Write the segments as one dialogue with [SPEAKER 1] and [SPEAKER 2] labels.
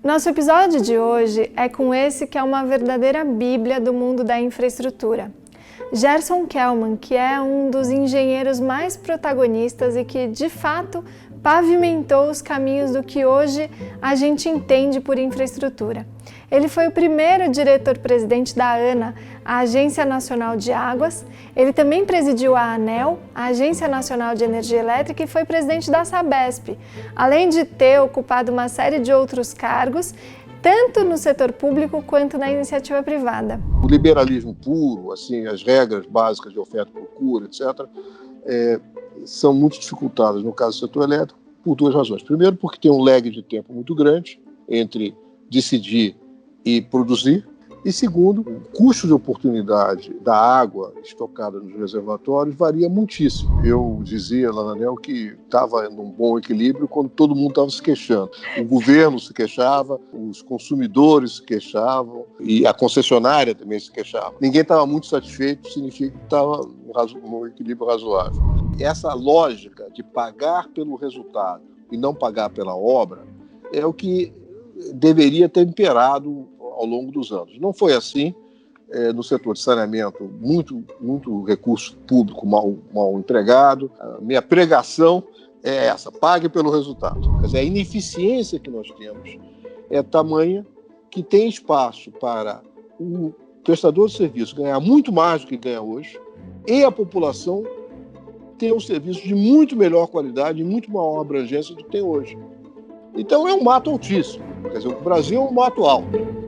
[SPEAKER 1] Nosso episódio de hoje é com esse que é uma verdadeira bíblia do mundo da infraestrutura. Gerson Kelman, que é um dos engenheiros mais protagonistas e que, de fato, pavimentou os caminhos do que hoje a gente entende por infraestrutura. Ele foi o primeiro diretor-presidente da ANA, a Agência Nacional de Águas. Ele também presidiu a ANEEL, a Agência Nacional de Energia Elétrica, e foi presidente da Sabesp, além de ter ocupado uma série de outros cargos, tanto no setor público quanto na iniciativa privada.
[SPEAKER 2] O liberalismo puro, assim, as regras básicas de oferta e procura, etc., são muito dificultadas no caso do setor elétrico por duas razões. Primeiro, porque tem um lag de tempo muito grande entre decidir e produzir. E segundo, o custo de oportunidade da água estocada nos reservatórios varia muitíssimo. Eu dizia lá na ANEEL que estava num bom equilíbrio quando todo mundo estava se queixando. O governo se queixava, os consumidores se queixavam e a concessionária também se queixava. Ninguém estava muito satisfeito, significa que estava num equilíbrio razoável. Essa lógica de pagar pelo resultado e não pagar pela obra é o que deveria ter imperado ao longo dos anos. Não foi assim no setor de saneamento, muito recurso público mal empregado. A minha pregação é essa: pague pelo resultado. Quer dizer, a ineficiência que nós temos é tamanha que tem espaço para o prestador de serviço ganhar muito mais do que ganha hoje e a população ter um serviço de muito melhor qualidade e muito maior abrangência do que tem hoje. Então é um mato altíssimo. Quer dizer, o Brasil é um mato alto.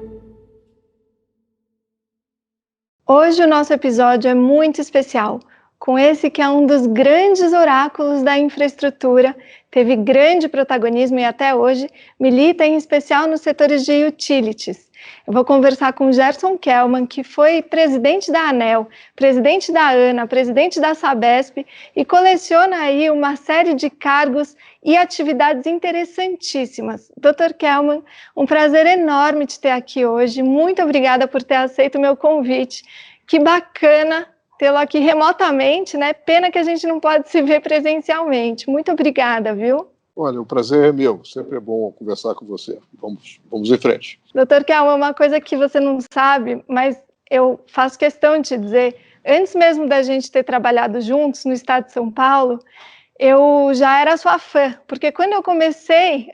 [SPEAKER 1] Hoje o nosso episódio é muito especial, com esse que é um dos grandes oráculos da infraestrutura, teve grande protagonismo e até hoje milita em especial nos setores de utilities. Eu vou conversar com Gerson Kelman, que foi presidente da ANEEL, presidente da ANA, presidente da Sabesp e coleciona aí uma série de cargos e atividades interessantíssimas. Dr. Kelman, um prazer enorme te ter aqui hoje. Muito obrigada por ter aceito o meu convite. Que bacana tê-lo aqui remotamente, né? Pena que a gente não pode se ver presencialmente. Muito obrigada, viu?
[SPEAKER 2] Olha, o prazer é meu. Sempre é bom conversar com você. Vamos em frente.
[SPEAKER 1] Dr. Kelman, uma coisa que você não sabe, mas eu faço questão de te dizer, antes mesmo da gente ter trabalhado juntos no estado de São Paulo, eu já era sua fã, porque quando eu comecei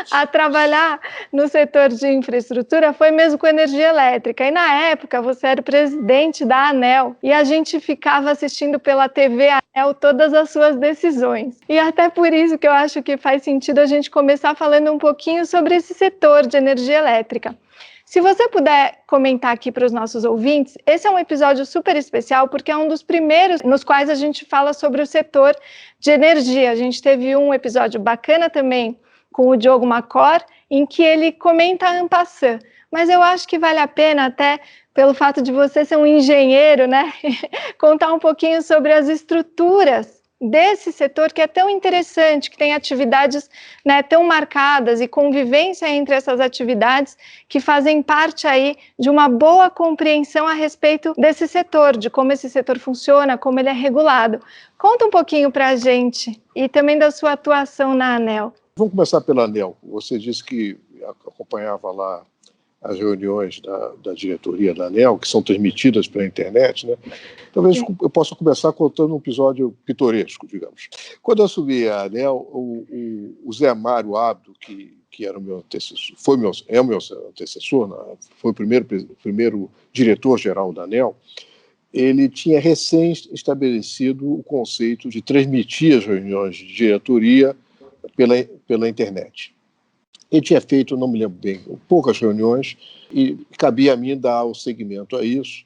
[SPEAKER 1] a trabalhar no setor de infraestrutura foi mesmo com energia elétrica, e na época você era o presidente da ANEEL e a gente ficava assistindo pela TV ANEEL todas as suas decisões, e até por isso que eu acho que faz sentido a gente começar falando um pouquinho sobre esse setor de energia elétrica. Se você puder comentar aqui para os nossos ouvintes, esse é um episódio super especial porque é um dos primeiros nos quais a gente fala sobre o setor de energia. A gente teve um episódio bacana também com o Diogo Macor, em que ele comenta en passant, mas eu acho que vale a pena até pelo fato de você ser um engenheiro, né, contar um pouquinho sobre as estruturas desse setor que é tão interessante, que tem atividades, né, tão marcadas e convivência entre essas atividades que fazem parte aí de uma boa compreensão a respeito desse setor, de como esse setor funciona, como ele é regulado. Conta um pouquinho para a gente e também da sua atuação na ANEEL.
[SPEAKER 2] Vamos começar pela ANEEL. Você disse que acompanhava lá as reuniões da diretoria da ANEEL, que são transmitidas pela internet, né? Talvez eu possa começar contando um episódio pitoresco, digamos. Quando eu assumi a ANEEL, o Zé Mário Abdo, que era o meu antecessor, é o meu antecessor, né? Foi o primeiro diretor-geral da ANEEL, ele tinha recém estabelecido o conceito de transmitir as reuniões de diretoria pela internet. Ele tinha feito, não me lembro bem, poucas reuniões e cabia a mim dar o seguimento a isso.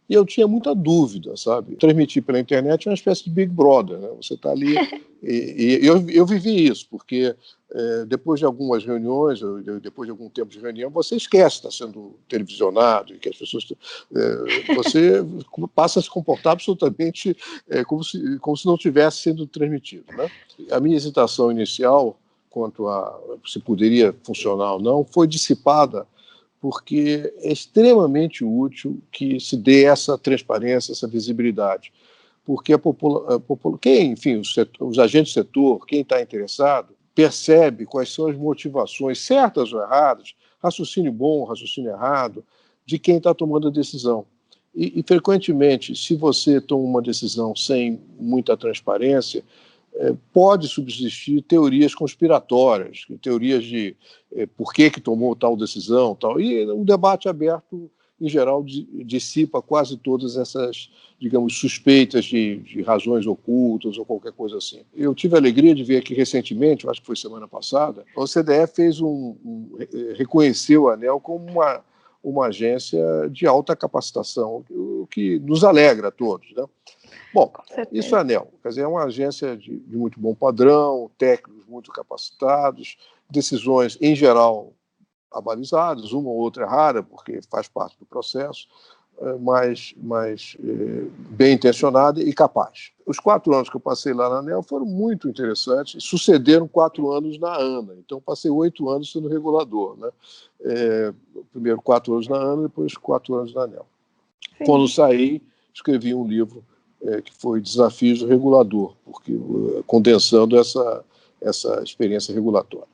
[SPEAKER 2] E eu tinha muita dúvida, sabe? Transmitir pela internet é uma espécie de Big Brother, né? Você está ali e eu vivi isso, porque depois de algumas reuniões, depois de algum tempo de reunião, você esquece que está sendo televisionado e que as pessoas... você passa a se comportar absolutamente como se não estivesse sendo transmitido, né? A minha hesitação inicial quanto a se poderia funcionar ou não foi dissipada porque é extremamente útil que se dê essa transparência, essa visibilidade, porque quem, enfim, os agentes do setor, quem está interessado, percebe quais são as motivações, certas ou erradas, raciocínio bom, raciocínio errado, de quem está tomando a decisão. E, frequentemente, se você toma uma decisão sem muita transparência, pode subsistir teorias conspiratórias, teorias de por que tomou tal decisão, tal. E o debate aberto, em geral, dissipa quase todas essas, digamos, suspeitas de razões ocultas ou qualquer coisa assim. Eu tive a alegria de ver aqui recentemente, acho que foi semana passada, a OCDE fez reconheceu a ANEEL como uma agência de alta capacitação, o que nos alegra a todos, né? Bom, isso é a ANEEL, quer dizer, é uma agência de muito bom padrão, técnicos muito capacitados, decisões, em geral, abalizadas, uma ou outra é rara, porque faz parte do processo, mas bem intencionada e capaz. Os 4 anos que eu passei lá na ANEEL foram muito interessantes, sucederam 4 anos na ANA, então passei 8 anos sendo regulador, né? Primeiro 4 anos na ANA, depois 4 anos na ANEEL. Sim. Quando saí, escrevi um livro que foi Desafios do Regulador, porque, condensando essa experiência regulatória.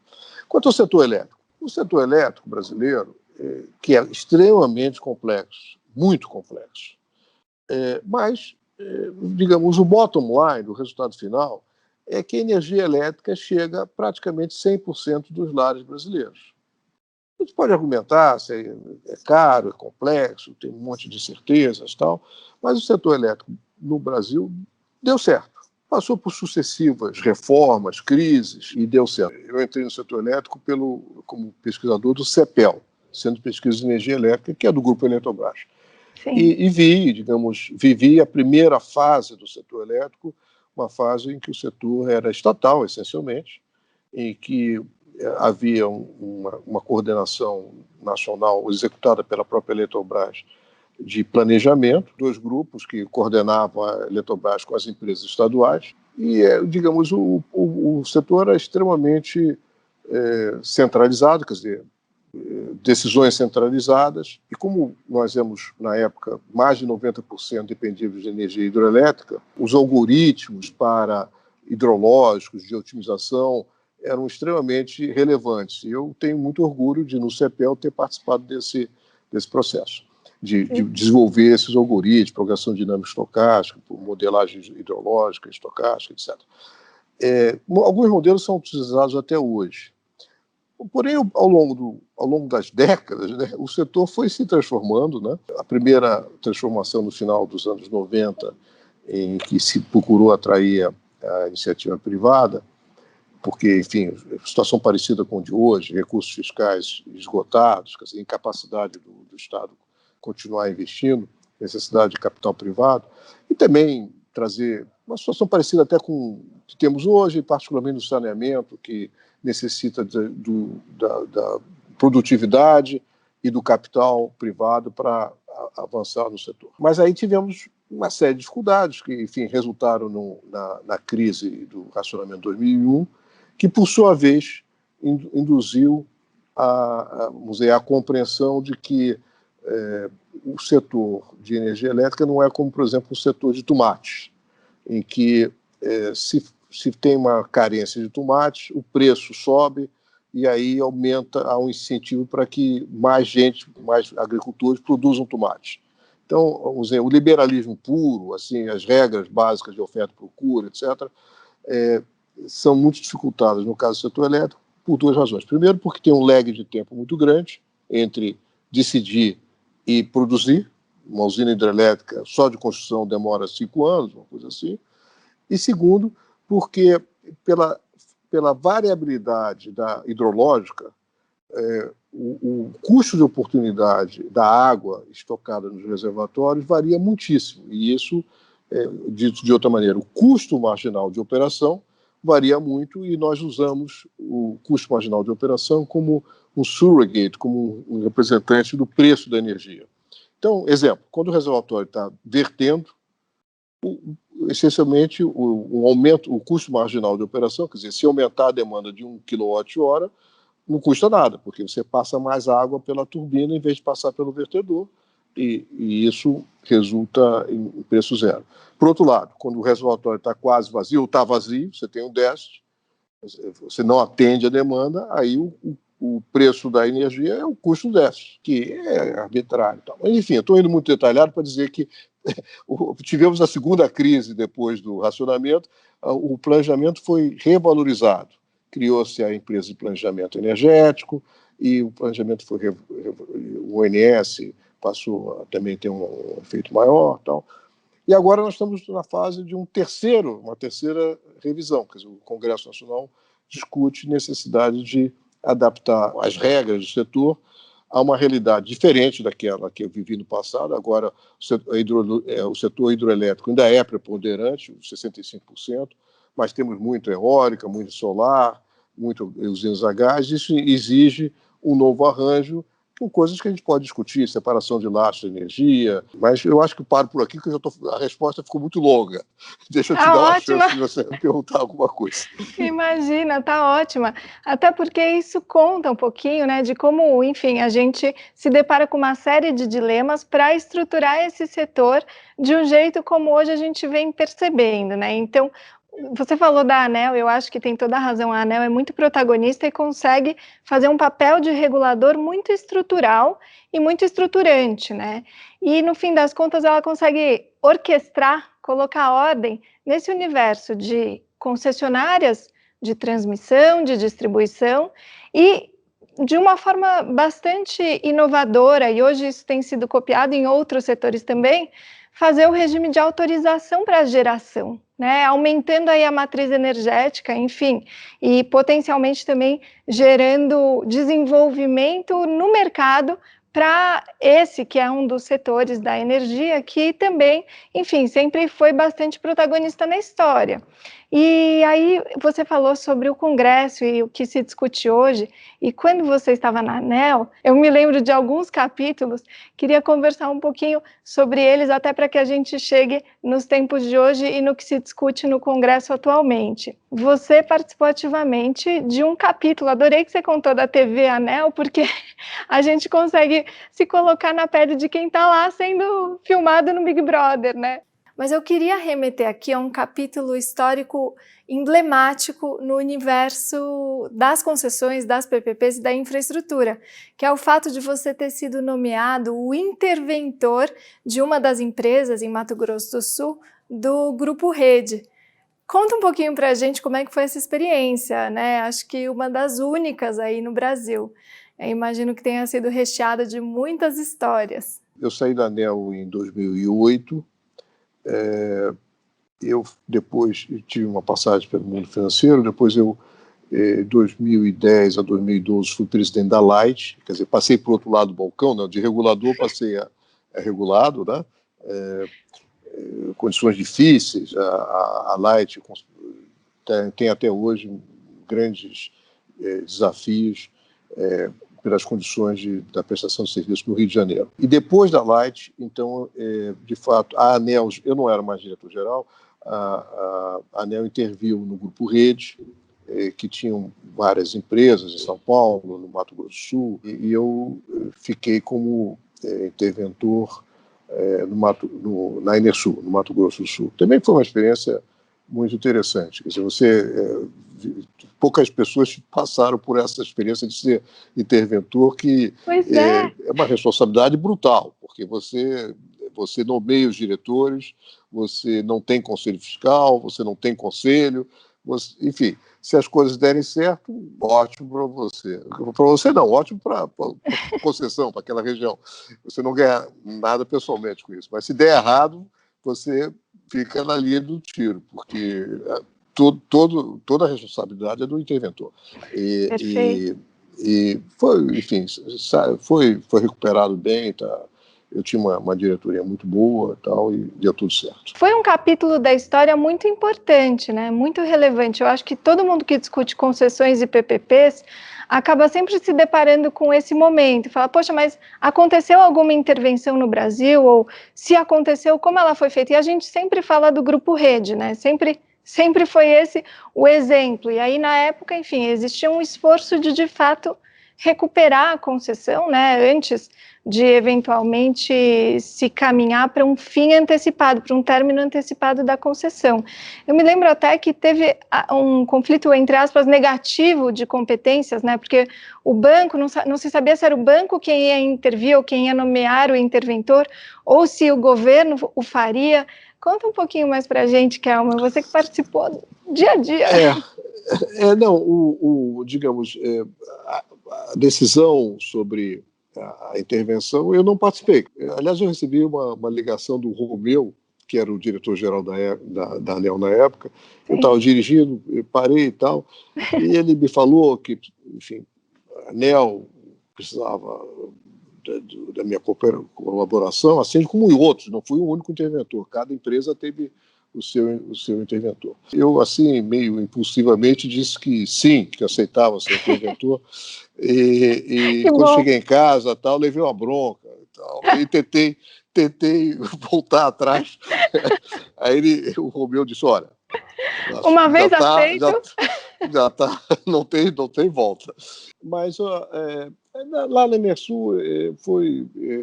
[SPEAKER 2] Quanto ao setor elétrico, o setor elétrico brasileiro, que é extremamente complexo, muito complexo, mas, digamos, o bottom line, o resultado final, é que a energia elétrica chega a praticamente 100% dos lares brasileiros. A gente pode argumentar se é caro, é complexo, tem um monte de incertezas e tal, mas o setor elétrico no Brasil deu certo. Passou por sucessivas reformas, crises, e deu certo. Eu entrei no setor elétrico como pesquisador do CEPEL, Centro de Pesquisa de Energia Elétrica, que é do Grupo Eletrobras. E vivi a primeira fase do setor elétrico, uma fase em que o setor era estatal, essencialmente, em que havia uma coordenação nacional executada pela própria Eletrobras de planejamento, 2 grupos que coordenavam a Eletrobras com as empresas estaduais, e, digamos, o setor era extremamente centralizado, quer dizer, decisões centralizadas, e como nós vemos, na época, mais de 90% dependíamos de energia hidroelétrica, os algoritmos para hidrológicos de otimização eram extremamente relevantes. E eu tenho muito orgulho de, no CEPEL, ter participado desse processo, de desenvolver esses algoritmos, progressão dinâmica estocástica, modelagem hidrológica, estocástica, etc. Alguns modelos são utilizados até hoje. Porém, ao longo das décadas, né, o setor foi se transformando, né? A primeira transformação no final dos anos 90, em que se procurou atrair a iniciativa privada, porque, enfim, situação parecida com a de hoje, recursos fiscais esgotados, quer dizer, incapacidade do Estado continuar investindo, necessidade de capital privado, e também trazer uma situação parecida até com o que temos hoje, particularmente no saneamento, que necessita da produtividade e do capital privado para avançar no setor. Mas aí tivemos uma série de dificuldades que, enfim, resultaram na crise do racionamento de 2001, que, por sua vez, induziu a compreensão de que o setor de energia elétrica não é como, por exemplo, o setor de tomates, em que se tem uma carência de tomates, o preço sobe e aí há um incentivo para que mais agricultores produzam tomates. Então, vamos dizer, o liberalismo puro, assim, as regras básicas de oferta e procura, etc., são muito dificultadas no caso do setor elétrico por 2 razões. Primeiro, porque tem um lag de tempo muito grande entre decidir e produzir. Uma usina hidrelétrica só de construção demora 5 anos, uma coisa assim. E segundo, porque pela variabilidade hidrológica, o custo de oportunidade da água estocada nos reservatórios varia muitíssimo. E isso, dito de outra maneira, o custo marginal de operação varia muito, e nós usamos o custo marginal de operação como um surrogate, como um representante do preço da energia. Então, exemplo, quando o reservatório está vertendo, essencialmente o custo marginal de operação, quer dizer, se aumentar a demanda de 1 kWh, não custa nada, porque você passa mais água pela turbina em vez de passar pelo vertedor, e isso resulta em preço zero. Por outro lado, quando o reservatório está quase vazio, ou está vazio, você tem um déficit, você não atende a demanda, aí o preço da energia é o custo déficit, que é arbitrário. Tal. Mas, enfim, eu estou indo muito detalhado para dizer que tivemos a segunda crise depois do racionamento, o planejamento foi revalorizado. Criou-se a empresa de planejamento energético e o planejamento foi... O ONS passou a também ter um efeito maior. Tal. E agora nós estamos na fase de uma terceira revisão. Quer dizer, o Congresso Nacional discute necessidade de adaptar as regras do setor a uma realidade diferente daquela que eu vivi no passado. Agora, o setor hidroelétrico ainda é preponderante, 65%, mas temos muito eólica, muito solar, muito usinas a gás. Isso exige um novo arranjo com coisas que a gente pode discutir, separação de lastros de energia, mas eu acho que paro por aqui, porque a resposta ficou muito longa. Deixa eu te dar uma chance de você me perguntar alguma coisa.
[SPEAKER 1] Imagina, tá ótima. Até porque isso conta um pouquinho, né, de como, enfim, a gente se depara com uma série de dilemas para estruturar esse setor de um jeito como hoje a gente vem percebendo, né? Então, você falou da ANEEL, eu acho que tem toda a razão, a ANEEL é muito protagonista e consegue fazer um papel de regulador muito estrutural e muito estruturante, né? E no fim das contas ela consegue orquestrar, colocar ordem nesse universo de concessionárias de transmissão, de distribuição e de uma forma bastante inovadora, e hoje isso tem sido copiado em outros setores também, fazer o regime de autorização para a geração, né, aumentando aí a matriz energética, enfim, e potencialmente também gerando desenvolvimento no mercado para esse que é um dos setores da energia que também, enfim, sempre foi bastante protagonista na história. E aí você falou sobre o Congresso e o que se discute hoje, e quando você estava na ANEEL, eu me lembro de alguns capítulos, queria conversar um pouquinho sobre eles, até para que a gente chegue nos tempos de hoje e no que se discute no Congresso atualmente. Você participou ativamente de um capítulo, adorei que você contou da TV ANEEL, porque a gente consegue se colocar na pele de quem está lá sendo filmado no Big Brother, né? Mas eu queria remeter aqui a um capítulo histórico emblemático no universo das concessões, das PPPs e da infraestrutura, que é o fato de você ter sido nomeado o interventor de uma das empresas em Mato Grosso do Sul, do Grupo Rede. Conta um pouquinho para a gente como é que foi essa experiência, né? Acho que uma das únicas aí no Brasil. Eu imagino que tenha sido recheada de muitas histórias.
[SPEAKER 2] Eu saí da ANEEL em 2008. Eu depois tive uma passagem pelo mundo financeiro, depois eu, 2010 a 2012, fui presidente da Light, quer dizer, passei para o outro lado do balcão, né, de regulador passei a regulado, né, condições difíceis, a Light tem até hoje grandes desafios pelas condições da prestação de serviço no Rio de Janeiro. E depois da Light, então, de fato, a ANEEL, eu não era mais diretor-geral, a ANEEL interviu no Grupo Rede, que tinham várias empresas em São Paulo, no Mato Grosso do Sul, e eu fiquei como interventor na Enersul, no Mato Grosso do Sul. Também foi uma experiência muito interessante. Quer dizer, poucas pessoas passaram por essa experiência de ser interventor, que é uma responsabilidade brutal, porque você nomeia os diretores, você não tem conselho fiscal, você não tem conselho, enfim, se as coisas derem certo, ótimo para você. Para você não, ótimo para a concessão, para aquela região. Você não ganha nada pessoalmente com isso, mas se der errado, você fica na linha do tiro, porque toda a responsabilidade é do interventor. E foi, enfim, foi recuperado bem, tá? Eu tinha uma diretoria muito boa tal, e deu tudo certo.
[SPEAKER 1] Foi um capítulo da história muito importante, né? Muito relevante. Eu acho que todo mundo que discute concessões e PPPs acaba sempre se deparando com esse momento. Fala, poxa, mas aconteceu alguma intervenção no Brasil? Ou se aconteceu, como ela foi feita? E a gente sempre fala do Grupo Rede, né? Sempre foi esse o exemplo. E aí, na época, enfim, existia um esforço de fato, recuperar a concessão, né, antes de eventualmente se caminhar para um fim antecipado, para um término antecipado da concessão. Eu me lembro até que teve um conflito, entre aspas, negativo de competências, né, porque o banco, não se sabia se era o banco quem ia intervir ou quem ia nomear o interventor, ou se o governo o faria. Conta um pouquinho mais para a gente, Kelma, você que participou dia a dia.
[SPEAKER 2] Digamos, a decisão sobre a intervenção, eu não participei. Aliás, eu recebi uma ligação do Romeu, que era o diretor-geral da ANEEL na época. Eu estava dirigindo, eu parei e tal, e ele me falou que, enfim, a ANEEL precisava da minha colaboração, assim como outros, não fui o único interventor, cada empresa teve o seu interventor. Eu, assim, meio impulsivamente, disse que sim, que aceitava ser interventor, e quando cheguei em casa, tal, levei uma bronca, tal, e tentei voltar atrás. Aí o Romeu disse, olha,
[SPEAKER 1] uma vez aceito,
[SPEAKER 2] já tá, não tem volta. Mas lá na Enersul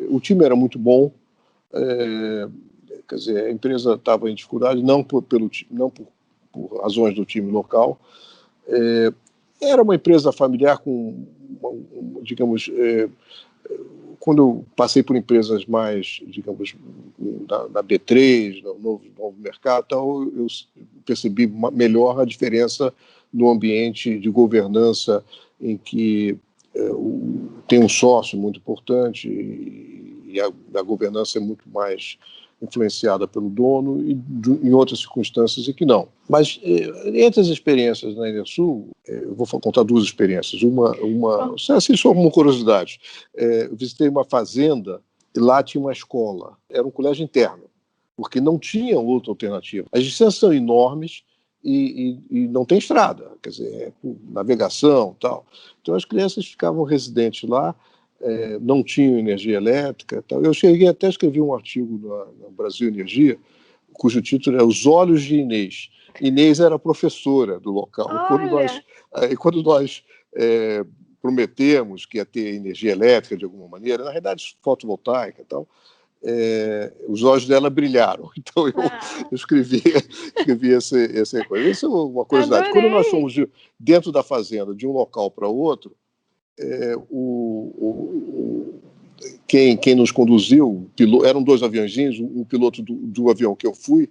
[SPEAKER 2] o time era muito bom, quer dizer, a empresa estava em dificuldade, não por razões do time local. Era uma empresa familiar com, digamos, quando eu passei por empresas mais, digamos, da B3, no novo mercado, então eu percebi melhor a diferença no ambiente de governança em que tem um sócio muito importante e a governança é muito mais influenciada pelo dono e em outras circunstâncias em que não. Mas entre as experiências na Enersul, eu vou contar duas experiências. Assim, só uma curiosidade. Eu visitei uma fazenda e lá tinha uma escola. Era um colégio interno, porque não tinha outra alternativa. As distâncias são enormes e não tem estrada, quer dizer, navegação e tal. Então as crianças ficavam residentes lá, não tinham energia elétrica. Tal. Eu cheguei até a escrever um artigo no Brasil Energia, cujo título é Os Olhos de Inês. Inês era professora do local. Quando nós prometemos que ia ter energia elétrica de alguma maneira, na realidade fotovoltaica e tal, os olhos dela brilharam. Então eu escrevi essa coisa. Isso é uma curiosidade.
[SPEAKER 1] Adorei.
[SPEAKER 2] Quando nós fomos dentro da fazenda, de um local para outro, quem nos conduziu, eram dois aviãozinhos, um piloto do avião que eu fui,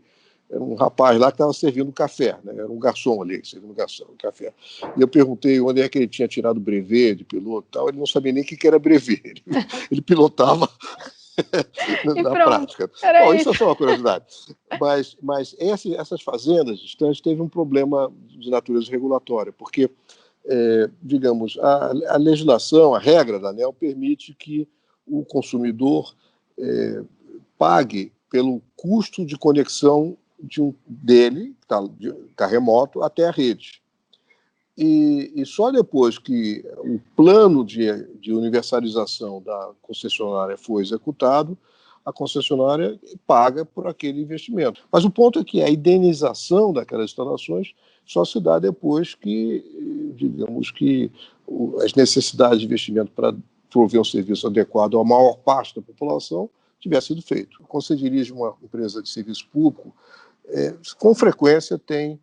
[SPEAKER 2] era um rapaz lá que estava servindo café, né? Era um garçom ali, servindo café. E eu perguntei onde é que ele tinha tirado o brevet de piloto e tal, ele não sabia nem o que era brevet, ele pilotava na prática. Bom, isso é só uma curiosidade. Mas essas fazendas distantes teve um problema de natureza regulatória, porque digamos, a legislação, a regra da ANEEL permite que o consumidor pague pelo custo de conexão dele, que está remoto, até a rede. E só depois que o plano de universalização da concessionária foi executado, a concessionária paga por aquele investimento. Mas o ponto é que a indenização daquelas instalações só se dá depois que, digamos, que as necessidades de investimento para prover um serviço adequado à maior parte da população tiver sido feito. Quando você dirige uma empresa de serviço público, com frequência tem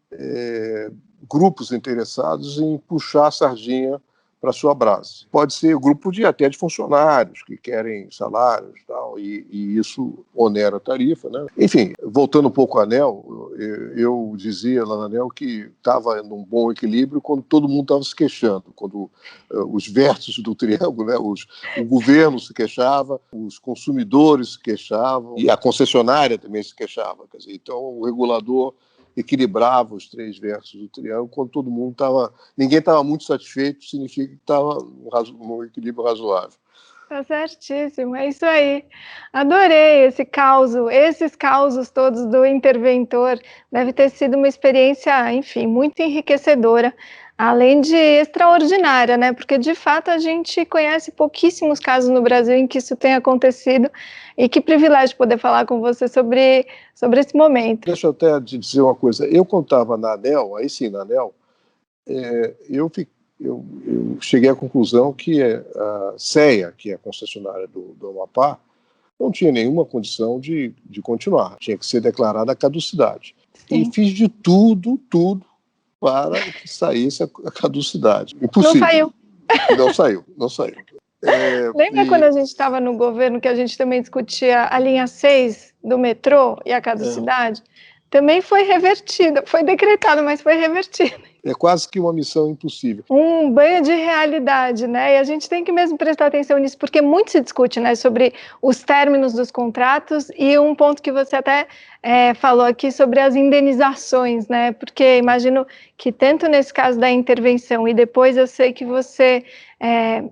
[SPEAKER 2] grupos interessados em puxar a sardinha para a sua brasa. Pode ser grupo até de funcionários que querem salários e tal, e isso onera a tarifa, né? Enfim, voltando um pouco à ANEEL, eu dizia lá na ANEEL que estava num bom equilíbrio quando todo mundo estava se queixando, quando os vértices do triângulo, né, o governo se queixava, os consumidores se queixavam e a concessionária também se queixava. Quer dizer, então o regulador equilibrava os três versos do triângulo, quando ninguém estava muito satisfeito, significa que estava num equilíbrio razoável.
[SPEAKER 1] Tá certíssimo, é isso aí. Adorei esses causos todos do interventor. Deve ter sido uma experiência, enfim, muito enriquecedora, além de extraordinária, né? Porque, de fato, a gente conhece pouquíssimos casos no Brasil em que isso tenha acontecido, e que privilégio poder falar com você sobre esse momento.
[SPEAKER 2] Deixa eu até te dizer uma coisa. Eu, quando estava na ANEEL, aí sim, na ANEEL, eu eu cheguei à conclusão que a CEA, que é a concessionária do Amapá, não tinha nenhuma condição de continuar, tinha que ser declarada a caducidade. Sim. E fiz de tudo para que saísse a caducidade. Impossível. Não saiu.
[SPEAKER 1] Lembra quando a gente estava no governo que a gente também discutia a linha 6 do metrô e a caducidade? Também foi revertida, foi decretada, mas foi revertida.
[SPEAKER 2] É quase que uma missão impossível.
[SPEAKER 1] Um banho de realidade, né? E a gente tem que mesmo prestar atenção nisso, porque muito se discute, né, sobre os términos dos contratos e um ponto que você até falou aqui sobre as indenizações, né? Porque imagino que tanto nesse caso da intervenção e depois eu sei que você,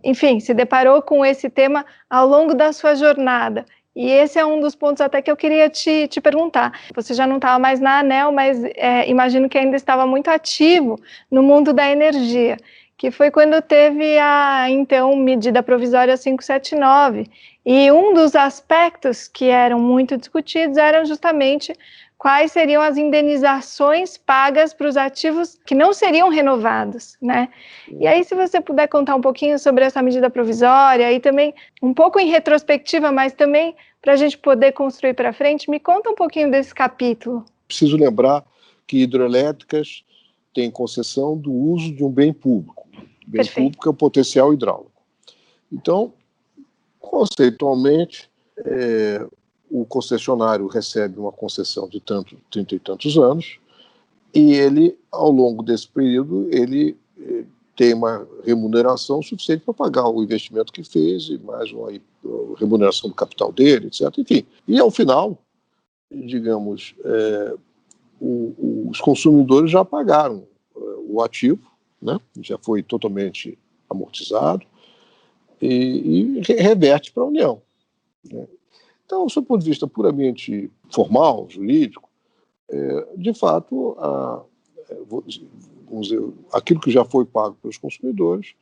[SPEAKER 1] enfim, se deparou com esse tema ao longo da sua jornada. E esse é um dos pontos até que eu queria te perguntar. Você já não estava mais na ANEEL, mas imagino que ainda estava muito ativo no mundo da energia, que foi quando teve a, então, medida provisória 579. E um dos aspectos que eram muito discutidos eram justamente quais seriam as indenizações pagas para os ativos que não seriam renovados, né? E aí, se você puder contar um pouquinho sobre essa medida provisória e também um pouco em retrospectiva, mas também para a gente poder construir para frente, me conta um pouquinho desse capítulo.
[SPEAKER 2] Preciso lembrar que hidrelétricas têm concessão do uso de um bem público. O bem público é o potencial hidráulico. Então, conceitualmente, o concessionário recebe uma concessão de 30 e tantos anos, e ele, ao longo desse período, ele tem uma remuneração suficiente para pagar o investimento que fez, e mais uma remuneração do capital dele, etc. Enfim, e ao final, digamos, os consumidores já pagaram o ativo, né? Já foi totalmente amortizado, e reverte para a União, né? Então, do ponto de vista puramente formal, jurídico, de fato, vamos dizer, aquilo que já foi pago pelos consumidores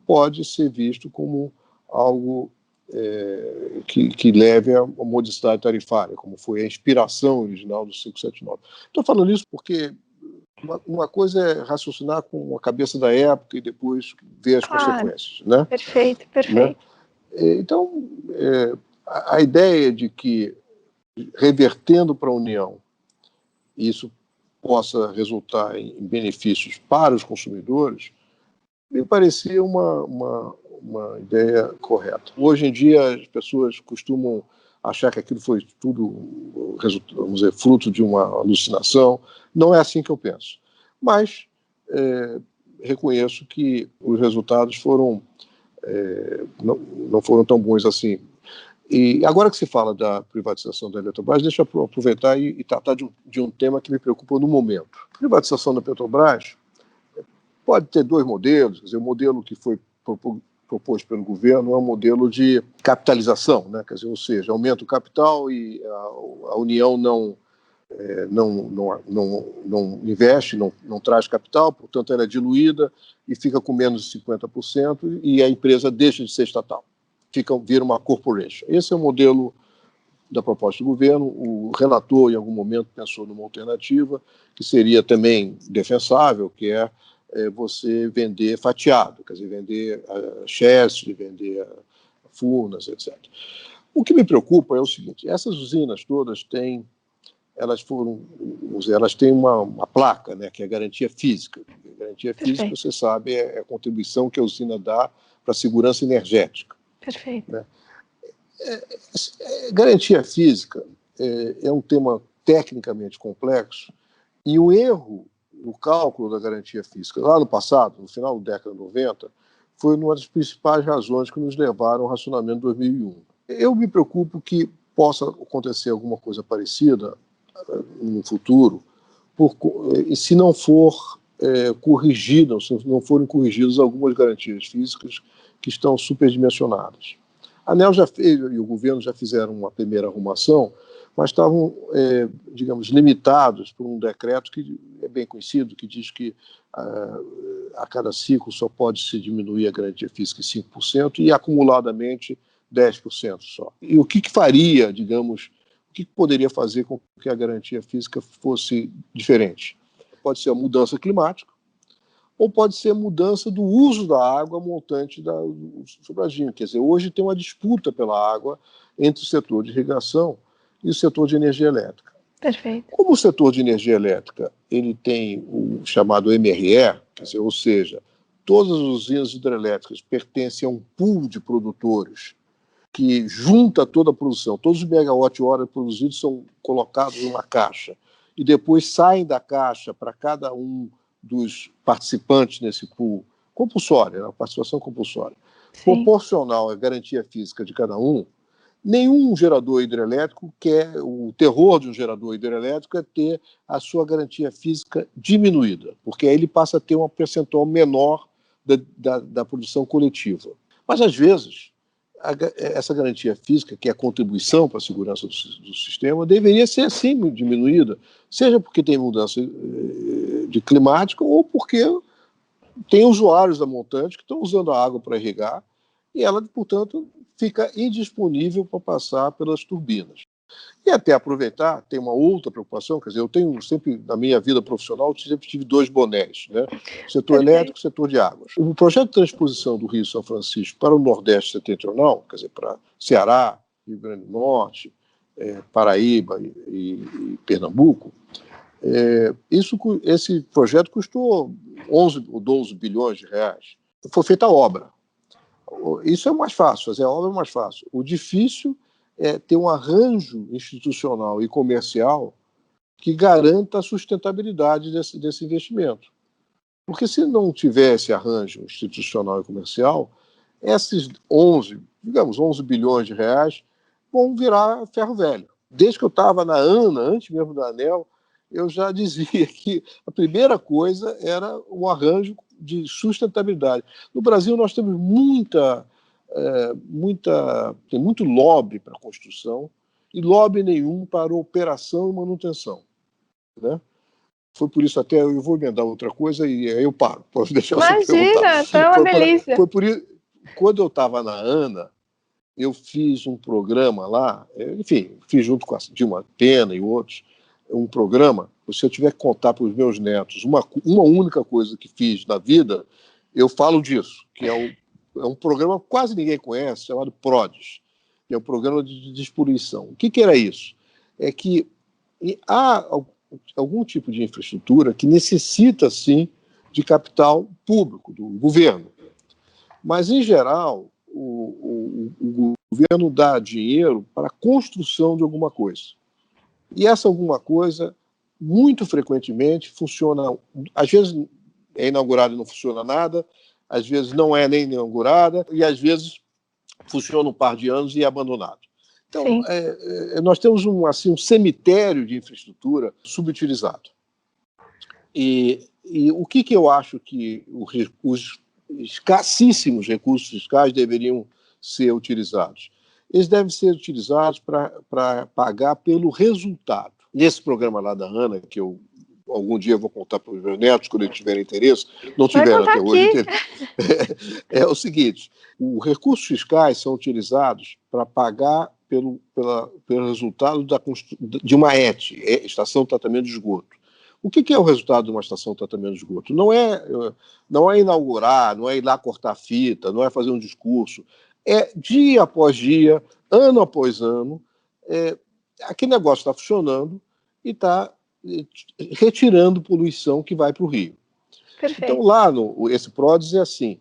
[SPEAKER 2] pode ser visto como algo que leve a uma modicidade tarifária, como foi a inspiração original do 579. Estou falando isso porque uma coisa é raciocinar com a cabeça da época e depois ver as consequências, né?
[SPEAKER 1] Perfeito.
[SPEAKER 2] Né? Então, a ideia de que, revertendo para a União, isso possa resultar em benefícios para os consumidores, me parecia uma ideia correta. Hoje em dia, as pessoas costumam achar que aquilo foi tudo, vamos dizer, fruto de uma alucinação. Não é assim que eu penso. Mas reconheço que os resultados não foram tão bons assim. E agora que se fala da privatização da Eletrobras, deixa eu aproveitar e tratar de um tema que me preocupa no momento. A privatização da Petrobras pode ter dois modelos. Quer dizer, o modelo que foi proposto pelo governo é um modelo de capitalização, né? Quer dizer, ou seja, aumenta o capital e a União não investe, não traz capital, portanto ela é diluída e fica com menos de 50% e a empresa deixa de ser estatal. Vira uma corporation. Esse é o modelo da proposta do governo. O relator, em algum momento, pensou numa alternativa que seria também defensável, que é você vender fatiado, quer dizer, vender shares, vender furnas, etc. O que me preocupa é o seguinte: essas usinas todas elas têm uma placa, né, que é a garantia física. A garantia física, você sabe, é a contribuição que a usina dá para a segurança energética.
[SPEAKER 1] Perfeito.
[SPEAKER 2] Né? Garantia física é um tema tecnicamente complexo e o erro no cálculo da garantia física, lá no passado, no final da década de 90, foi uma das principais razões que nos levaram ao racionamento de 2001. Eu me preocupo que possa acontecer alguma coisa parecida no futuro, se não for corrigido, se não forem corrigidas algumas garantias físicas que estão superdimensionadas. A ANEEL já fez, e o governo já fizeram uma primeira arrumação, mas estavam, digamos, limitados por um decreto que é bem conhecido, que diz que a cada ciclo só pode se diminuir a garantia física em 5% e acumuladamente 10% só. E o que faria, digamos, o que poderia fazer com que a garantia física fosse diferente? Pode ser a mudança climática, ou pode ser mudança do uso da água montante do sobradinho. Quer dizer, hoje tem uma disputa pela água entre o setor de irrigação e o setor de energia elétrica.
[SPEAKER 1] Perfeito.
[SPEAKER 2] Como o setor de energia elétrica ele tem o chamado MRE, quer dizer, ou seja, todas as usinas hidrelétricas pertencem a um pool de produtores que junta toda a produção, todos os megawatt-hora produzidos são colocados numa caixa e depois saem da caixa para cada um dos participantes nesse pool, compulsória, a participação compulsória, sim, proporcional à garantia física de cada um. Nenhum gerador hidrelétrico quer, o terror de um gerador hidrelétrico é ter a sua garantia física diminuída, porque aí ele passa a ter um percentual menor da produção coletiva. Mas, às vezes, essa garantia física, que é a contribuição para a segurança do sistema, deveria ser assim diminuída, seja porque tem mudança de climática ou porque tem usuários da montante que estão usando a água para irrigar e ela, portanto, fica indisponível para passar pelas turbinas. E até aproveitar, tem uma outra preocupação, quer dizer, eu tenho sempre, na minha vida profissional, sempre tive dois bonés, né? Setor elétrico e setor de águas. O projeto de transposição do Rio São Francisco para o Nordeste Setentrional, quer dizer, para Ceará, Rio Grande do Norte, Paraíba e Pernambuco, esse projeto custou 11 ou 12 bilhões de reais. Foi feita a obra. Isso é mais fácil, fazer a obra é mais fácil. O difícil é ter um arranjo institucional e comercial que garanta a sustentabilidade desse investimento. Porque se não tiver esse arranjo institucional e comercial, esses 11 bilhões de reais vão virar ferro velho. Desde que eu estava na ANA, antes mesmo da ANEEL, eu já dizia que a primeira coisa era um arranjo de sustentabilidade. No Brasil, nós temos tem muito lobby para construção e lobby nenhum para operação e manutenção, né? Foi por isso até eu vou emendar outra coisa e aí eu paro. Posso deixar você perguntar?
[SPEAKER 1] Imagina, tá uma delícia.
[SPEAKER 2] Foi por isso, quando eu estava na ANA, eu fiz um programa lá, enfim, fiz junto com a Dilma Pena e outros, um programa. Se eu tiver que contar para os meus netos uma única coisa que fiz na vida, eu falo disso, que é um programa que quase ninguém conhece, chamado PRODES, que é o Programa de Despoluição. O que era isso? É que há algum tipo de infraestrutura que necessita, sim, de capital público, do governo. Mas, em geral, o governo dá dinheiro para a construção de alguma coisa. E essa alguma coisa, muito frequentemente, funciona, às vezes é inaugurada e não funciona nada, às vezes não é nem inaugurada, e às vezes funciona um par de anos e é abandonado. Então, nós temos um cemitério de infraestrutura subutilizado. E o que eu acho que os escassíssimos recursos fiscais deveriam ser utilizados? Eles devem ser utilizados para pagar pelo resultado. Nesse programa lá da ANA, que eu algum dia vou contar para os meus netos, quando eles tiverem interesse, não tiveram até hoje interesse, é o seguinte: os recursos fiscais são utilizados para pagar pelo resultado de uma ET, Estação de Tratamento de Esgoto. O que é o resultado de uma estação de tratamento de esgoto? Não é inaugurar, não é ir lá cortar fita, não é fazer um discurso. É dia após dia, ano após ano, aquele negócio está funcionando e está retirando poluição que vai para o rio.
[SPEAKER 1] Perfeito.
[SPEAKER 2] Então, lá esse PRODES é assim: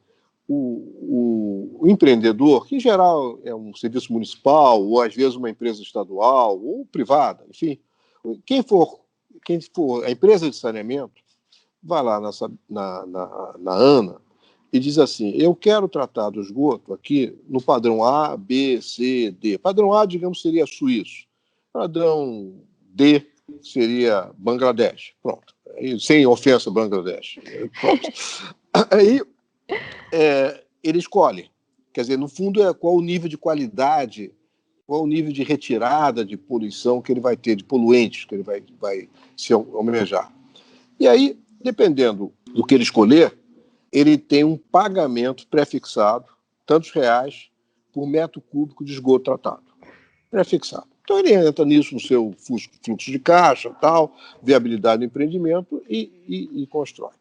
[SPEAKER 2] o empreendedor, que em geral é um serviço municipal, ou às vezes uma empresa estadual, ou privada, enfim, quem for a empresa de saneamento, vai lá na ANA e diz assim: eu quero tratar do esgoto aqui no padrão A, B, C, D. Padrão A, digamos, seria suíço. Padrão D seria Bangladesh. Pronto. Sem ofensa, Bangladesh. Pronto. Aí ele escolhe. Quer dizer, no fundo, qual o nível de qualidade, qual o nível de retirada de poluição que ele vai ter, de poluentes que ele vai se almejar. E aí, dependendo do que ele escolher, ele tem um pagamento pré-fixado, tantos reais por metro cúbico de esgoto tratado. Pré-fixado. Então ele entra nisso no seu fluxo de caixa, tal, viabilidade do empreendimento e constrói.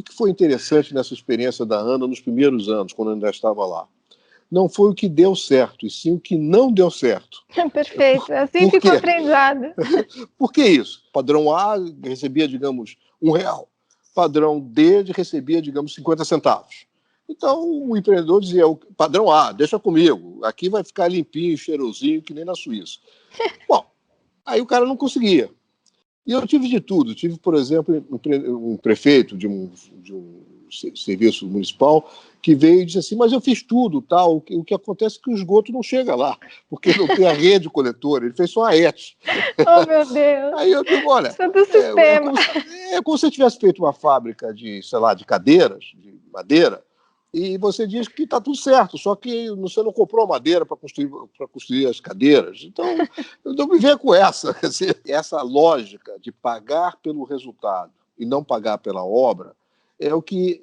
[SPEAKER 2] que foi interessante nessa experiência da Ana nos primeiros anos, quando eu ainda estava lá? Não foi o que deu certo, e sim o que não deu certo.
[SPEAKER 1] Perfeito, assim
[SPEAKER 2] Por
[SPEAKER 1] fica o
[SPEAKER 2] quê?
[SPEAKER 1] aprendizado.
[SPEAKER 2] Por que isso? Padrão A recebia, digamos, R$1. Padrão D recebia, digamos, 50 centavos. Então, o empreendedor dizia, padrão A, deixa comigo, aqui vai ficar limpinho, cheirosinho, que nem na Suíça. Bom, aí o cara não conseguia. E eu tive de tudo. Tive, por exemplo, um prefeito de um serviço municipal que veio e disse assim, mas eu fiz tudo, tal. O que acontece é que o esgoto não chega lá, porque não tem a rede coletora, ele fez só a ET.
[SPEAKER 1] Oh, meu Deus.
[SPEAKER 2] Aí eu digo, olha,
[SPEAKER 1] Isso é do sistema.
[SPEAKER 2] é como se você tivesse feito uma fábrica de, sei lá, de cadeiras, de madeira, e você diz que está tudo certo, só que você não comprou madeira para construir as cadeiras. Então, eu me ver com essa. Quer dizer, essa lógica de pagar pelo resultado e não pagar pela obra é o que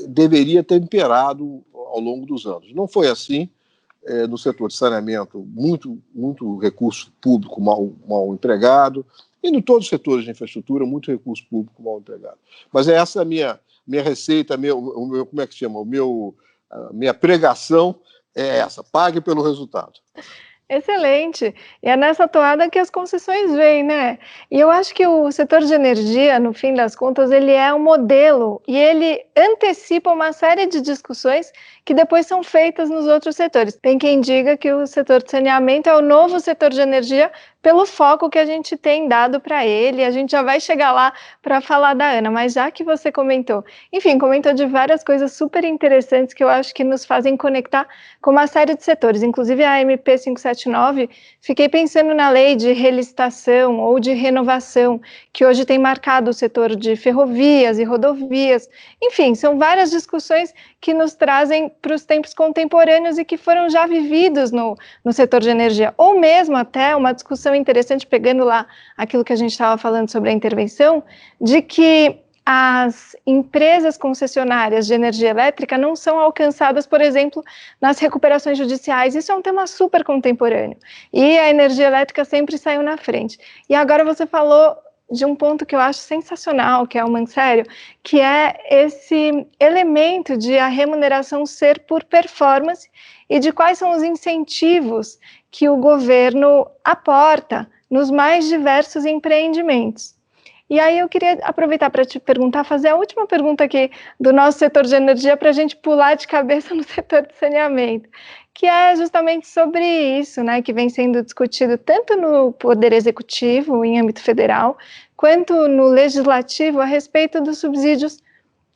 [SPEAKER 2] deveria ter imperado ao longo dos anos. Não foi assim. No setor de saneamento, muito recurso público mal empregado, e em todos os setores de infraestrutura, muito recurso público mal empregado. Mas essa é a minha receita, como é que se chama? A minha pregação é essa, pague pelo resultado.
[SPEAKER 1] Excelente. E é nessa toada que as concessões vêm, né? E eu acho que o setor de energia, no fim das contas, ele é um modelo e ele antecipa uma série de discussões que depois são feitas nos outros setores. Tem quem diga que o setor de saneamento é o novo setor de energia pelo foco que a gente tem dado para ele. A gente já vai chegar lá para falar da Ana, mas já que você comentou, comentou de várias coisas super interessantes que eu acho que nos fazem conectar com uma série de setores, inclusive a MP 579, fiquei pensando na lei de relicitação ou de renovação, que hoje tem marcado o setor de ferrovias e rodovias. Enfim, são várias discussões que nos trazem para os tempos contemporâneos e que foram já vividos no setor de energia, ou mesmo até uma discussão interessante, pegando lá aquilo que a gente estava falando sobre a intervenção, de que as empresas concessionárias de energia elétrica não são alcançadas, por exemplo, nas recuperações judiciais. Isso é um tema super contemporâneo. E a energia elétrica sempre saiu na frente. E agora você falou de um ponto que eu acho sensacional, que é o Mansério, que é esse elemento de a remuneração ser por performance e de quais são os incentivos que o governo aporta nos mais diversos empreendimentos. E aí eu queria aproveitar para te perguntar, fazer a última pergunta aqui do nosso setor de energia para a gente pular de cabeça no setor de saneamento, que é justamente sobre isso, né, que vem sendo discutido tanto no Poder Executivo, em âmbito federal, quanto no Legislativo, a respeito dos subsídios,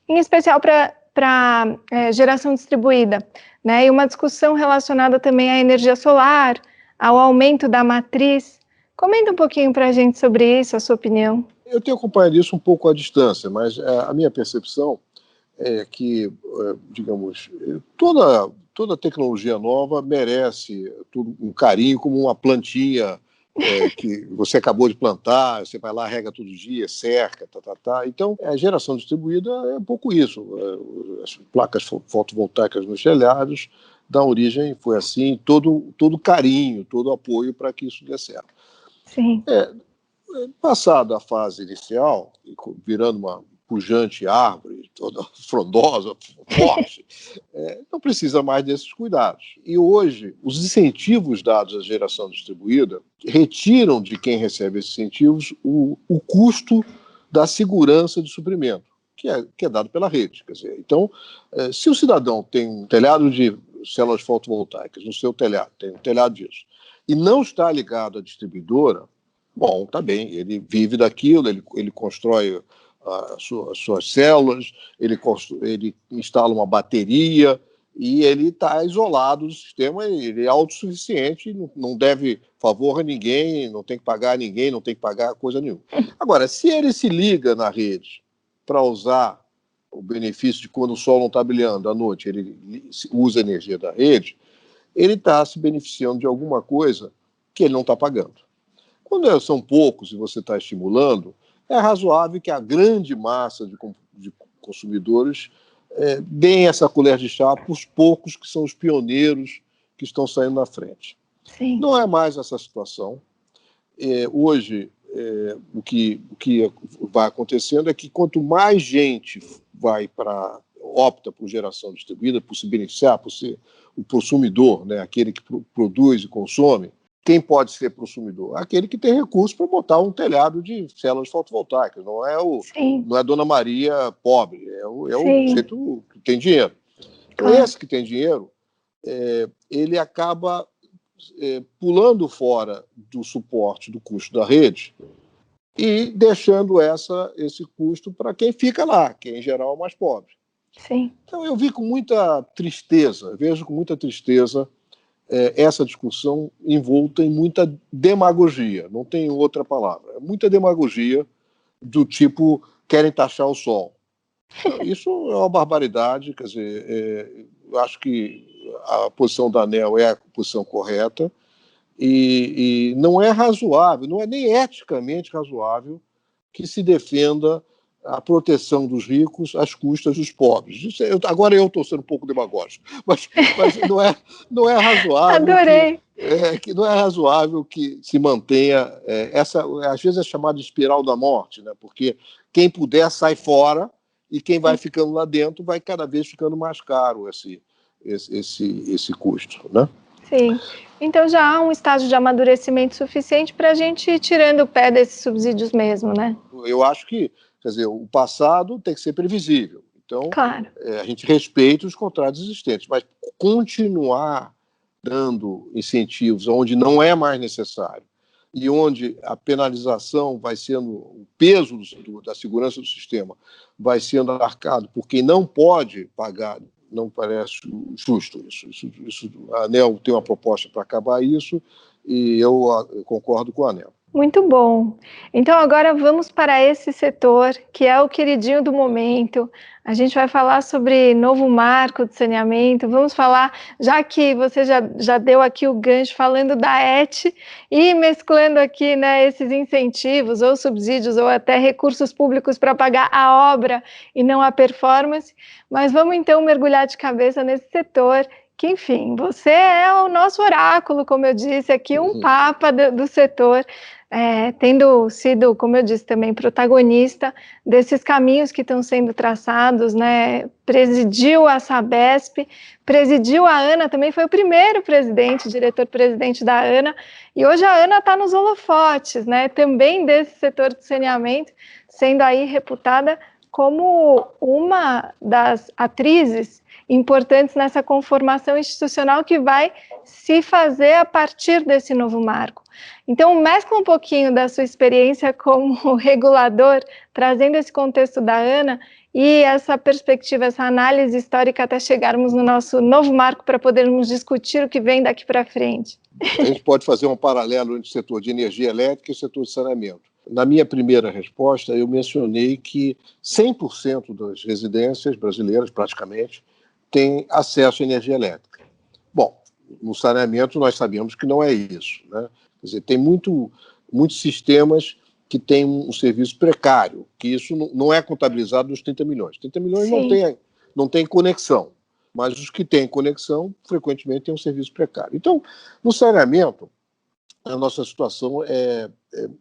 [SPEAKER 1] em especial para geração distribuída, né, e uma discussão relacionada também à energia solar, ao aumento da matriz. Comenta um pouquinho para a gente sobre isso, a sua opinião.
[SPEAKER 2] Eu tenho acompanhado isso um pouco à distância, mas a minha percepção é que, digamos, toda tecnologia nova merece um carinho como uma plantinha que você acabou de plantar, você vai lá, rega todo dia, cerca, Então, a geração distribuída é um pouco isso. As placas fotovoltaicas nos telhados dão origem, foi assim, todo carinho, todo apoio para que isso dê certo.
[SPEAKER 1] Sim.
[SPEAKER 2] Passada a fase inicial, virando uma pujante árvore, toda frondosa, forte, não precisa mais desses cuidados. E hoje, os incentivos dados à geração distribuída retiram de quem recebe esses incentivos o custo da segurança de suprimento, que é dado pela rede. Quer dizer, então, se o cidadão tem um telhado de células fotovoltaicas no seu telhado, tem um telhado disso, e não está ligado à distribuidora, bom, tá bem, ele vive daquilo, ele constrói as suas células, ele instala uma bateria e ele está isolado do sistema, ele é autossuficiente, não deve favor a ninguém, não tem que pagar a ninguém, não tem que pagar coisa nenhuma. Agora, se ele se liga na rede para usar o benefício de quando o sol não está brilhando à noite, ele usa a energia da rede, ele está se beneficiando de alguma coisa que ele não está pagando. Quando são poucos e você está estimulando, é razoável que a grande massa de consumidores deem essa colher de chá para os poucos que são os pioneiros que estão saindo na frente.
[SPEAKER 1] Sim.
[SPEAKER 2] Não é mais essa situação. Hoje, o que vai acontecendo é que quanto mais gente opta por geração distribuída, por se beneficiar, por ser o consumidor, né, aquele que produz e consome, quem pode ser consumidor? Aquele que tem recursos para botar um telhado de células fotovoltaicas. Não é a Dona Maria pobre, é o sujeito que tem dinheiro. Então, esse que tem dinheiro, ele acaba pulando fora do suporte do custo da rede e deixando esse custo para quem fica lá, que em geral é o mais pobre.
[SPEAKER 1] Sim.
[SPEAKER 2] Então, eu vejo com muita tristeza essa discussão envolta em muita demagogia, não tem outra palavra. É muita demagogia do tipo, querem taxar o sol. Isso é uma barbaridade, quer dizer, eu acho que a posição da ANEEL é a posição correta e não é razoável, não é nem eticamente razoável que se defenda a proteção dos ricos às custas dos pobres. Agora eu estou sendo um pouco demagógico, mas não é razoável.
[SPEAKER 1] Adorei.
[SPEAKER 2] Que não é razoável que se mantenha às vezes é chamada de espiral da morte, né? Porque quem puder sai fora e quem vai ficando lá dentro vai cada vez ficando mais caro esse custo, né?
[SPEAKER 1] Sim. Então já há um estágio de amadurecimento suficiente para a gente ir tirando o pé desses subsídios mesmo, né?
[SPEAKER 2] Eu acho que, quer dizer, o passado tem que ser previsível. Então,
[SPEAKER 1] claro.
[SPEAKER 2] A gente respeita os contratos existentes, mas continuar dando incentivos onde não é mais necessário e onde a penalização vai sendo, o peso da segurança do sistema vai sendo arcado por quem não pode pagar, não parece justo isso. A ANEEL tem uma proposta para acabar isso e eu concordo com a ANEEL.
[SPEAKER 1] Muito bom. Então agora vamos para esse setor que é o queridinho do momento. A gente vai falar sobre novo marco de saneamento, vamos falar, já que você já deu aqui o gancho falando da ET e mesclando aqui, né, esses incentivos ou subsídios ou até recursos públicos para pagar a obra e não a performance, mas vamos então mergulhar de cabeça nesse setor que, enfim, você é o nosso oráculo, como eu disse, aqui um papa do setor, tendo sido, como eu disse também, protagonista desses caminhos que estão sendo traçados, né? Presidiu a Sabesp, presidiu a ANA, também foi o primeiro diretor-presidente da ANA, e hoje a ANA está nos holofotes, né? Também desse setor de saneamento, sendo aí reputada como uma das atrizes importantes nessa conformação institucional que vai se fazer a partir desse novo marco. Então, mescla um pouquinho da sua experiência como regulador, trazendo esse contexto da ANA e essa perspectiva, essa análise histórica até chegarmos no nosso novo marco para podermos discutir o que vem daqui para frente.
[SPEAKER 2] A gente pode fazer um paralelo entre o setor de energia elétrica e o setor de saneamento. Na minha primeira resposta, eu mencionei que 100% das residências brasileiras, praticamente, têm acesso à energia elétrica. Bom, no saneamento nós sabemos que não é isso, né? Quer dizer, tem muitos sistemas que têm um serviço precário, que isso não é contabilizado nos 30 milhões. 30 milhões não tem conexão, mas os que têm conexão, frequentemente, têm um serviço precário. Então, no saneamento, a nossa situação é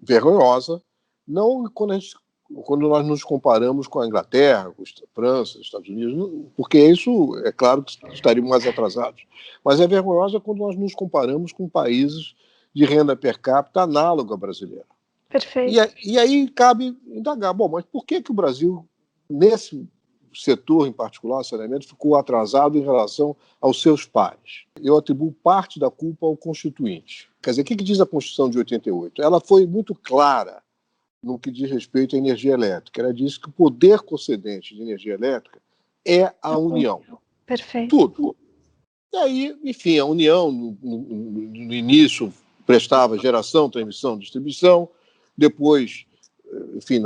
[SPEAKER 2] vergonhosa, não quando nós nos comparamos com a Inglaterra, com a França, Estados Unidos, porque isso, é claro que estaríamos mais atrasados, mas é vergonhosa quando nós nos comparamos com países de renda per capita análoga à brasileira.
[SPEAKER 1] Perfeito.
[SPEAKER 2] E aí cabe indagar, bom, mas por que o Brasil, nesse setor em particular, saneamento, ficou atrasado em relação aos seus pares? Eu atribuo parte da culpa ao Constituinte. Quer dizer, o que diz a Constituição de 88? Ela foi muito clara no que diz respeito à energia elétrica. Ela disse que o poder concedente de energia elétrica é a União.
[SPEAKER 1] Perfeito.
[SPEAKER 2] Tudo. E aí, enfim, a União, no início, prestava geração, transmissão, distribuição. Depois, enfim,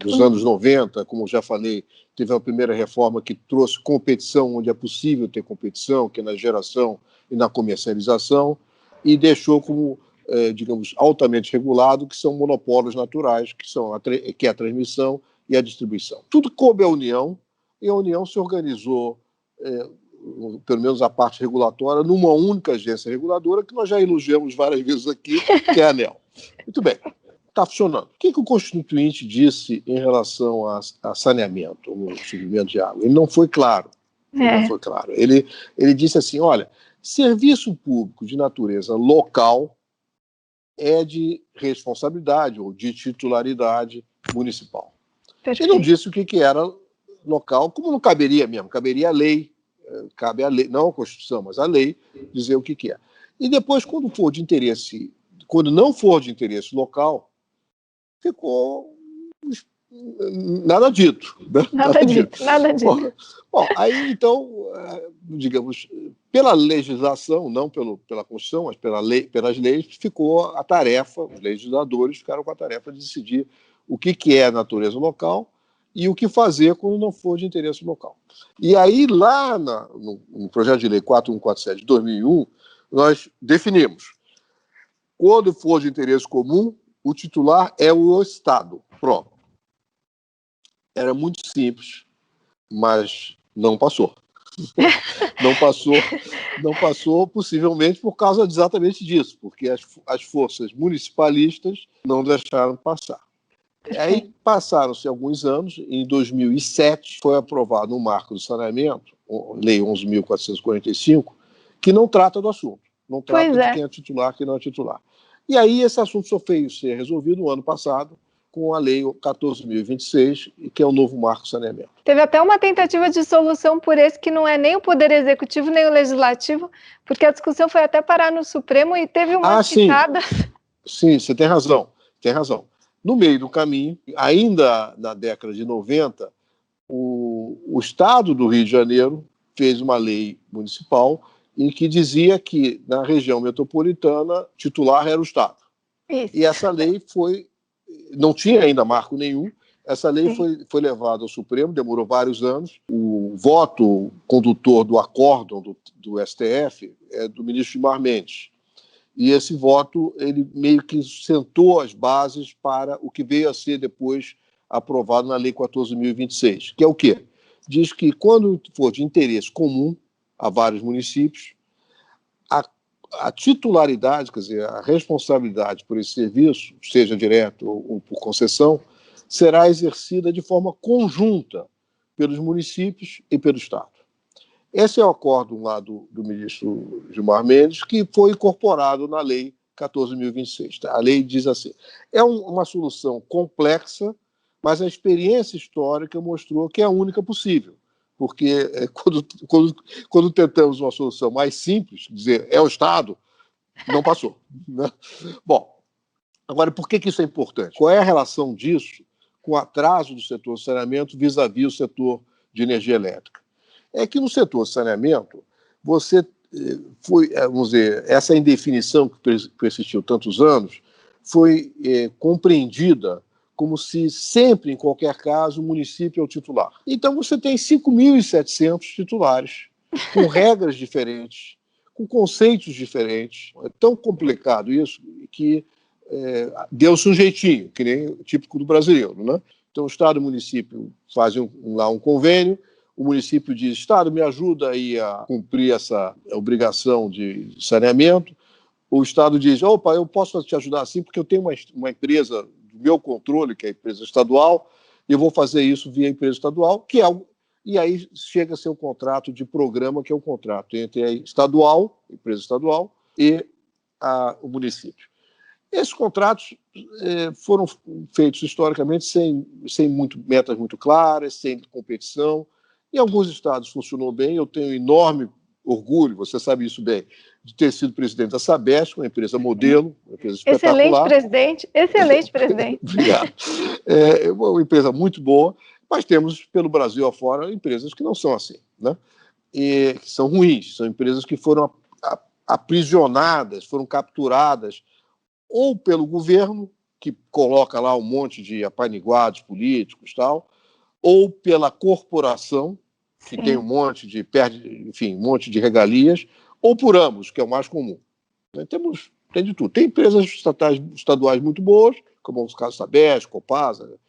[SPEAKER 2] nos anos 90, como já falei, teve uma primeira reforma que trouxe competição onde é possível ter competição, que é na geração e na comercialização, e deixou como, digamos, altamente regulado, que são monopólios naturais, que é a transmissão e a distribuição. Tudo coube à União, e a União se organizou, pelo menos a parte regulatória, numa única agência reguladora, que nós já elogiamos várias vezes aqui, que é a ANEEL. Muito bem. está funcionando. O que o Constituinte disse em relação a saneamento, o suprimento de água? Ele não foi claro. Ele não foi claro. Ele disse assim, olha, serviço público de natureza local é de responsabilidade ou de titularidade municipal.
[SPEAKER 1] Perfeito.
[SPEAKER 2] Ele não disse o que era local, como não caberia mesmo, caberia a lei, cabe a lei, não a Constituição, mas a lei, dizer o que é. E depois, quando não for de interesse local, ficou nada dito. Né?
[SPEAKER 1] Nada dito.
[SPEAKER 2] Bom, aí então, digamos, pela legislação, não pela Constituição, mas pelas leis, ficou a tarefa, os legisladores ficaram com a tarefa de decidir o que é natureza local e o que fazer quando não for de interesse local. E aí, lá no projeto de lei 4147 de 2001, nós definimos, quando for de interesse comum, o titular é o Estado. Pronto. Era muito simples, mas não passou. Não passou possivelmente por causa exatamente disso, porque as forças municipalistas não deixaram passar. Aí passaram-se alguns anos, em 2007 foi aprovado um marco do saneamento, Lei 11.445, que não trata do assunto, não trata de quem é titular e quem não é titular. E aí esse assunto só veio ser resolvido no ano passado, com a Lei 14.026, que é o novo marco do saneamento.
[SPEAKER 1] Teve até uma tentativa de solução por esse, que não é nem o Poder Executivo, nem o Legislativo, porque a discussão foi até parar no Supremo e teve umas picadas.
[SPEAKER 2] Sim, você tem razão. No meio do caminho, ainda na década de 90, o Estado do Rio de Janeiro fez uma lei municipal em que dizia que, na região metropolitana, titular era o Estado. Isso. E essa lei não tinha ainda marco nenhum, essa lei foi levada ao Supremo, demorou vários anos. O voto condutor do acórdão do STF é do ministro Gilmar Mendes. E esse voto, ele meio que sentou as bases para o que veio a ser depois aprovado na Lei 14.026, que é o quê? Diz que quando for de interesse comum a vários municípios, a titularidade, quer dizer, a responsabilidade por esse serviço, seja direto ou por concessão, será exercida de forma conjunta pelos municípios e pelo Estado. Esse é o acórdão lá do ministro Gilmar Mendes, que foi incorporado na Lei 14.026. A lei diz assim, é uma solução complexa, mas a experiência histórica mostrou que é a única possível, porque quando tentamos uma solução mais simples, dizer é o Estado, não passou. Né? Bom, agora, por que isso é importante? Qual é a relação disso com o atraso do setor de saneamento vis-à-vis o setor de energia elétrica? É que no setor de saneamento, vamos dizer, essa indefinição que persistiu tantos anos foi compreendida como se sempre, em qualquer caso, o município é o titular. Então você tem 5.700 titulares, com regras diferentes, com conceitos diferentes. É tão complicado isso que deu-se um jeitinho, que nem o típico do brasileiro, né? Então o Estado e o município fazem lá um convênio, o município diz, Estado, me ajuda aí a cumprir essa obrigação de saneamento. O Estado diz, opa, eu posso te ajudar assim porque eu tenho uma empresa do meu controle, que é a empresa estadual, e eu vou fazer isso via empresa estadual, que é algo... E aí chega a ser um contrato de programa, que é um contrato entre a estadual, a empresa estadual, e o município. Esses contratos foram feitos historicamente sem metas muito claras, sem competição. Em alguns estados funcionou bem, eu tenho enorme orgulho, você sabe isso bem, de ter sido presidente da Sabesp, uma empresa modelo, uma empresa espetacular.
[SPEAKER 1] Excelente presidente.
[SPEAKER 2] Obrigado. É uma empresa muito boa, mas temos pelo Brasil afora empresas que não são assim, né? E que são ruins, são empresas que foram aprisionadas, foram capturadas ou pelo governo, que coloca lá um monte de apaniguados políticos e tal, ou pela corporação, que tem um monte de regalias, ou por ambos, que é o mais comum. Tem de tudo. Tem empresas estaduais muito boas, como os casos Sabesp, Copasa,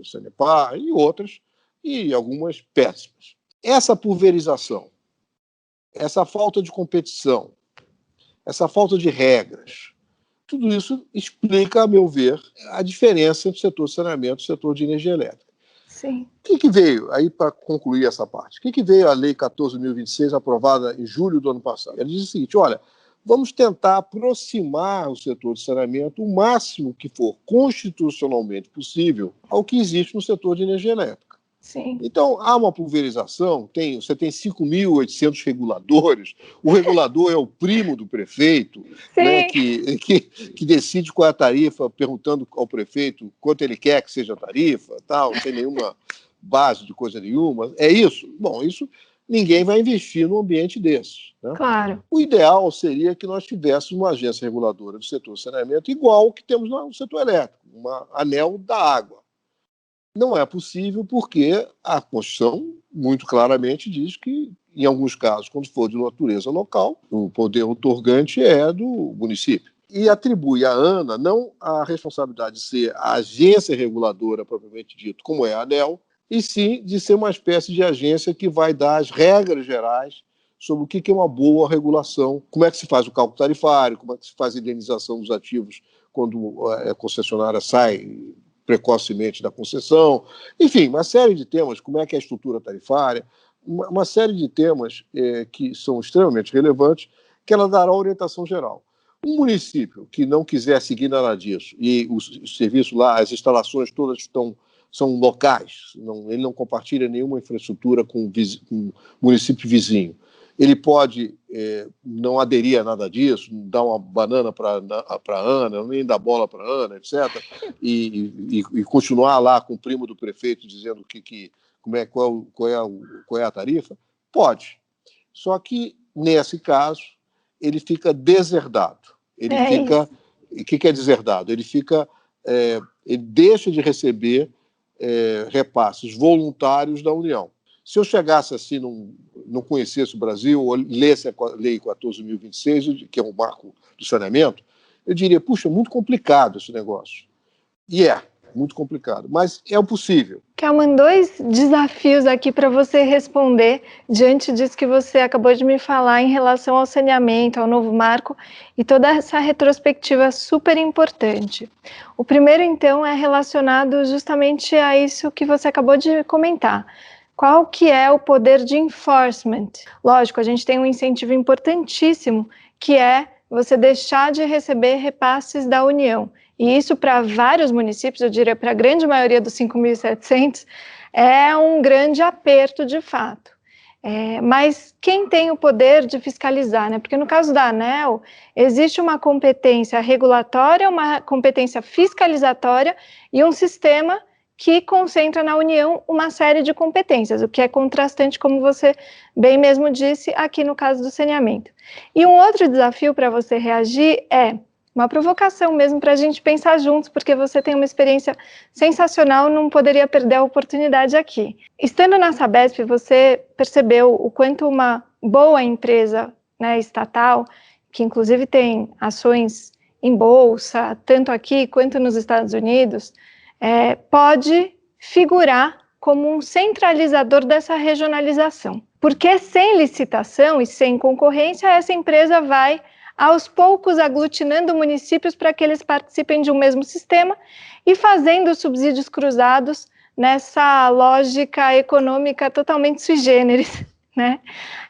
[SPEAKER 2] Sanepar e outras, e algumas péssimas. Essa pulverização, essa falta de competição, essa falta de regras, Tudo isso explica, a meu ver, a diferença entre o setor de saneamento e o setor de energia elétrica.
[SPEAKER 1] Sim.
[SPEAKER 2] O que veio, aí para concluir essa parte, o que veio a Lei 14.026, aprovada em julho do ano passado? Ela diz o seguinte, olha, vamos tentar aproximar o setor de saneamento o máximo que for constitucionalmente possível ao que existe no setor de energia elétrica.
[SPEAKER 1] Sim.
[SPEAKER 2] Então, há uma pulverização, você tem 5.800 reguladores, o regulador é o primo do prefeito, né, que decide qual é a tarifa, perguntando ao prefeito quanto ele quer que seja a tarifa, tal, sem nenhuma base de coisa nenhuma. É isso? Bom, isso ninguém vai investir num ambiente desse. Né?
[SPEAKER 1] Claro.
[SPEAKER 2] O ideal seria que nós tivéssemos uma agência reguladora do setor de saneamento igual ao que temos no setor elétrico, uma ANEEL da água. Não é possível porque a Constituição muito claramente diz que, em alguns casos, quando for de natureza local, o poder outorgante é do município. E atribui à ANA não a responsabilidade de ser a agência reguladora, propriamente dito, como é a ANEEL, e sim de ser uma espécie de agência que vai dar as regras gerais sobre o que é uma boa regulação, como é que se faz o cálculo tarifário, como é que se faz a indenização dos ativos quando a concessionária sai precocemente da concessão, enfim, uma série de temas, como é que é a estrutura tarifária, uma série de temas que são extremamente relevantes, que ela dará orientação geral. Um município que não quiser seguir nada disso, e o serviço lá, as instalações todas são locais, ele não compartilha nenhuma infraestrutura com o município vizinho, ele pode não aderir a nada disso, dar uma banana para a Ana, nem dar bola para a Ana, etc., e continuar lá com o primo do prefeito dizendo qual é a tarifa? Pode. Só que, nesse caso, ele fica deserdado. O que é deserdado? Ele deixa de receber repasses voluntários da União. Se eu chegasse assim, não conhecesse o Brasil, ou lesse a Lei 14.026, que é um marco do saneamento, eu diria, puxa, muito complicado esse negócio. E muito complicado, mas é o possível.
[SPEAKER 1] Kelman, 2 desafios aqui para você responder diante disso que você acabou de me falar em relação ao saneamento, ao novo marco e toda essa retrospectiva super importante. O primeiro, então, é relacionado justamente a isso que você acabou de comentar. Qual que é o poder de enforcement? Lógico, a gente tem um incentivo importantíssimo, que é você deixar de receber repasses da União. E isso para vários municípios, eu diria para a grande maioria dos 5.700, é um grande aperto de fato. Mas quem tem o poder de fiscalizar, né? Porque no caso da ANEEL, existe uma competência regulatória, uma competência fiscalizatória e um sistema que concentra na União uma série de competências, o que é contrastante, como você bem mesmo disse, aqui no caso do saneamento. E um outro desafio para você reagir é uma provocação mesmo para a gente pensar juntos, porque você tem uma experiência sensacional, não poderia perder a oportunidade aqui. Estando na Sabesp, você percebeu o quanto uma boa empresa, né, estatal, que inclusive tem ações em bolsa, tanto aqui quanto nos Estados Unidos, pode figurar como um centralizador dessa regionalização. Porque sem licitação e sem concorrência, essa empresa vai, aos poucos, aglutinando municípios para que eles participem de um mesmo sistema e fazendo subsídios cruzados nessa lógica econômica totalmente sui generis, né?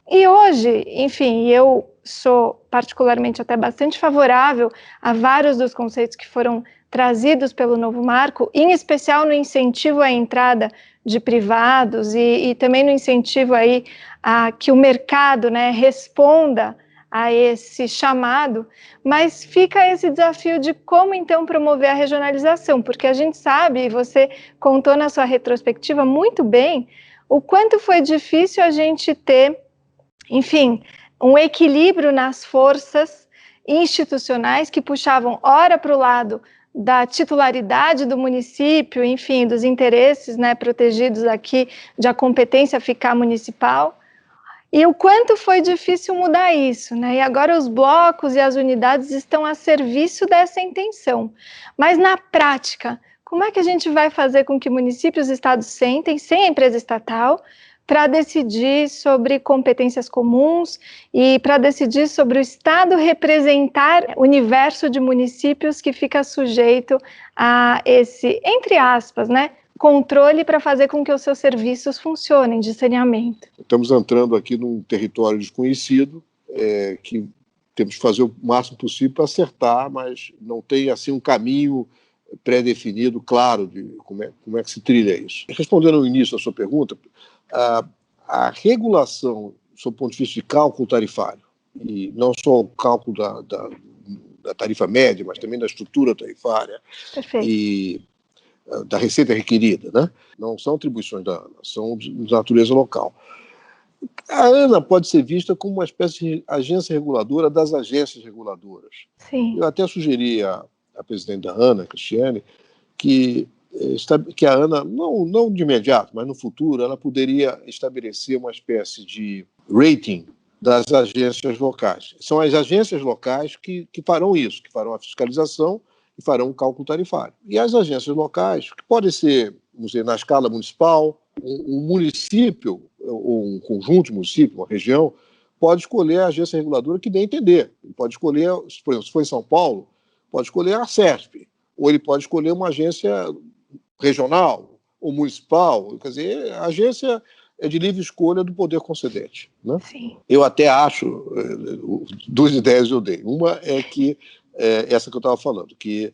[SPEAKER 1] E hoje, enfim, eu sou particularmente até bastante favorável a vários dos conceitos que foram trazidos pelo novo marco, em especial no incentivo à entrada de privados e também no incentivo aí a que o mercado, né, responda a esse chamado, mas fica esse desafio de como então promover a regionalização, porque a gente sabe, e você contou na sua retrospectiva muito bem, o quanto foi difícil a gente ter, enfim, um equilíbrio nas forças institucionais que puxavam ora para o lado da titularidade do município, enfim, dos interesses, né, protegidos aqui, de a competência ficar municipal, e o quanto foi difícil mudar isso, né? E agora os blocos e as unidades estão a serviço dessa intenção. Mas na prática, como é que a gente vai fazer com que municípios e estados sentem, sem a empresa estatal, para decidir sobre competências comuns e para decidir sobre o Estado representar o universo de municípios que fica sujeito a esse, entre aspas, né, controle para fazer com que os seus serviços funcionem de saneamento.
[SPEAKER 2] Estamos entrando aqui num território desconhecido, que temos que fazer o máximo possível para acertar, mas não tem assim um caminho pré-definido, claro, de como é que se trilha isso. Respondendo ao início da sua pergunta, a regulação, sob o ponto de vista de cálculo tarifário, e não só o cálculo da tarifa média, mas também da estrutura tarifária.
[SPEAKER 1] Perfeito.
[SPEAKER 2] E da receita requerida, né? Não são atribuições da ANA, são de natureza local. A ANA pode ser vista como uma espécie de agência reguladora das agências reguladoras.
[SPEAKER 1] Sim.
[SPEAKER 2] Eu até sugeri à presidente da ANA, Cristiane, que a ANA, não de imediato, mas no futuro, ela poderia estabelecer uma espécie de rating das agências locais. São as agências locais que farão isso, que farão a fiscalização e farão um cálculo tarifário. E as agências locais, que podem ser, vamos dizer, na escala municipal, um município, ou um conjunto de municípios, uma região, pode escolher a agência reguladora que bem entender. Ele pode escolher, por exemplo, se for em São Paulo, pode escolher a CESP, ou ele pode escolher uma agência regional ou municipal. Quer dizer, a agência é de livre escolha do poder concedente, né?
[SPEAKER 1] Sim.
[SPEAKER 2] Eu até acho, duas ideias eu dei. Uma é que, essa que eu estava falando, que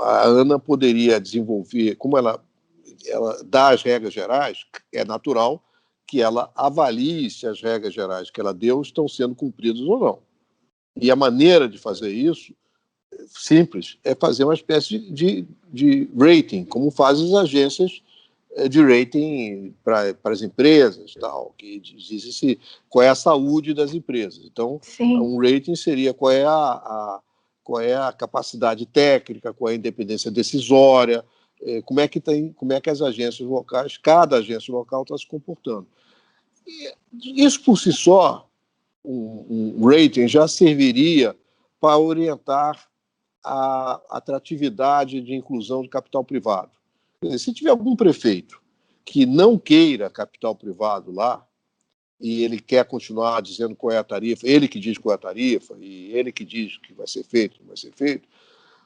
[SPEAKER 2] a ANA poderia desenvolver, como ela dá as regras gerais, é natural que ela avalie se as regras gerais que ela deu estão sendo cumpridas ou não. E a maneira de fazer isso, simples, é fazer uma espécie de rating, como fazem as agências de rating para as empresas, tal, que dizem qual é a saúde das empresas. Então,
[SPEAKER 1] Sim.
[SPEAKER 2] Um rating seria qual é a capacidade técnica, qual é a independência decisória, como é que as agências locais, cada agência local está se comportando. E isso por si só, um rating já serviria para orientar a atratividade de inclusão de capital privado. Se tiver algum prefeito que não queira capital privado lá, e ele quer continuar dizendo qual é a tarifa, ele que diz qual é a tarifa, e ele que diz que vai ser feito, não vai ser feito,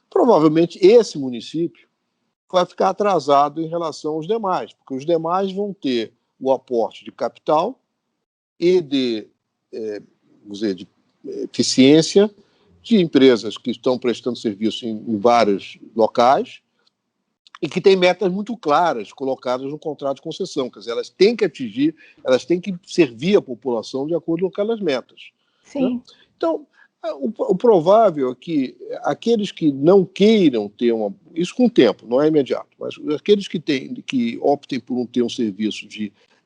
[SPEAKER 2] provavelmente esse município vai ficar atrasado em relação aos demais, porque os demais vão ter o aporte de capital e de eficiência de empresas que estão prestando serviço em vários locais e que têm metas muito claras colocadas no contrato de concessão. Quer dizer, elas têm que atingir, elas têm que servir a população de acordo com aquelas metas.
[SPEAKER 1] Sim.
[SPEAKER 2] Né? Então, o provável é que aqueles que não queiram ter isso com o tempo, não é imediato, mas aqueles que optem por ter um serviço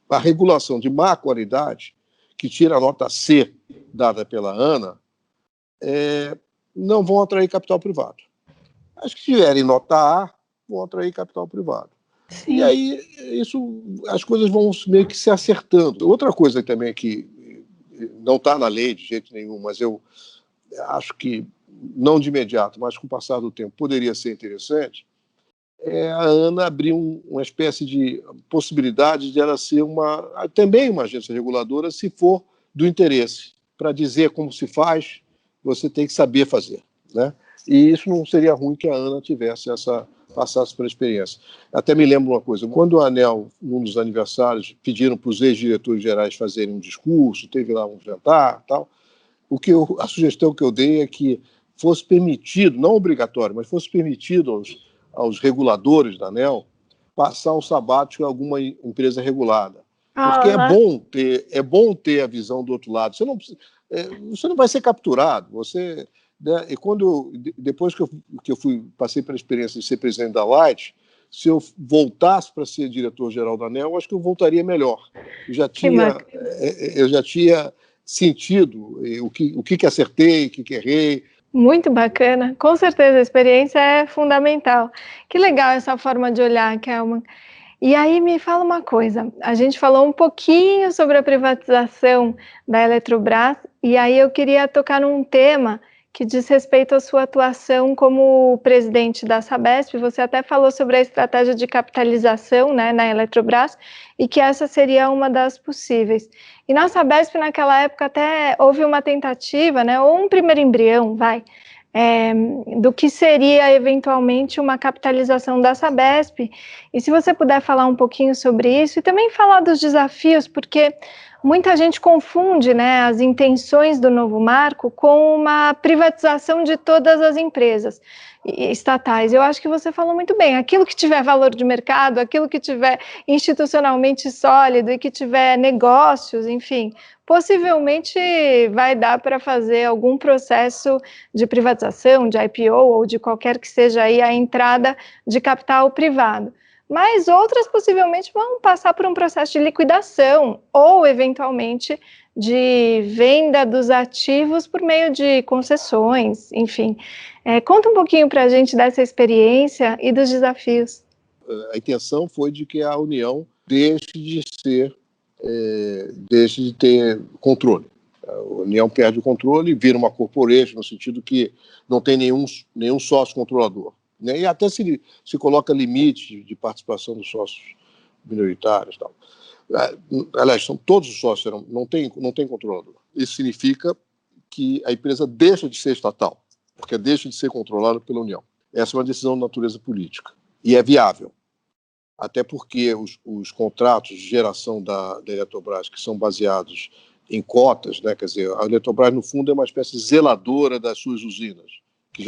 [SPEAKER 2] a regulação de má qualidade, que tira a nota C dada pela ANA, não vão atrair capital privado. As que tiverem nota A vão atrair capital privado. Sim. E aí as coisas vão meio que se acertando. Outra coisa também que não está na lei de jeito nenhum, mas eu acho que não de imediato, mas com o passar do tempo poderia ser interessante, é a ANA abrir uma espécie de possibilidade de ela ser também uma agência reguladora, se for do interesse. Para dizer como se faz, você tem que saber fazer, né? E isso não seria ruim que a ANA passasse pela experiência. Até me lembro uma coisa, quando a ANEEL, num dos aniversários, pediram para os ex-diretores gerais fazerem um discurso, teve lá um jantar e tal, a sugestão que eu dei é que fosse permitido, não obrigatório, mas fosse permitido aos reguladores da ANEEL passar um sabático em alguma empresa regulada. Porque é bom ter a visão do outro lado. Você não vai ser capturado. Né, e depois que eu passei pela experiência de ser presidente da Light, se eu voltasse para ser diretor-geral da ANEEL, acho que eu voltaria melhor. Eu já tinha sentido o que acertei, o que errei.
[SPEAKER 1] Muito bacana, com certeza a experiência é fundamental. Que legal essa forma de olhar, Kelman. E aí me fala uma coisa, a gente falou um pouquinho sobre a privatização da Eletrobras, e aí eu queria tocar num tema que diz respeito à sua atuação como presidente da Sabesp. Você até falou sobre a estratégia de capitalização, né, na Eletrobras, e que essa seria uma das possíveis. E na Sabesp, naquela época, até houve uma tentativa, né, ou um primeiro embrião, do que seria eventualmente uma capitalização da Sabesp. E se você puder falar um pouquinho sobre isso e também falar dos desafios, porque muita gente confunde, né, as intenções do novo marco com uma privatização de todas as empresas estatais. Eu acho que você falou muito bem, aquilo que tiver valor de mercado, aquilo que tiver institucionalmente sólido e que tiver negócios, enfim, possivelmente vai dar para fazer algum processo de privatização, de IPO ou de qualquer que seja aí a entrada de capital privado. Mas outras possivelmente vão passar por um processo de liquidação ou, eventualmente, de venda dos ativos por meio de concessões, enfim. Conta um pouquinho para a gente dessa experiência e dos desafios.
[SPEAKER 2] A intenção foi de que a União deixe de ter controle. A União perde o controle e vira uma corporation, no sentido que não tem nenhum sócio controlador. Né? E até se coloca limite de participação dos sócios minoritários e tal. Aliás, todos os sócios não tem controlador. Isso significa que a empresa deixa de ser estatal, porque deixa de ser controlada pela União. Essa é uma decisão de natureza política. E é viável. Até porque os contratos de geração da Eletrobras, que são baseados em cotas, né? Quer dizer, a Eletrobras, no fundo, é uma espécie de zeladora das suas usinas, que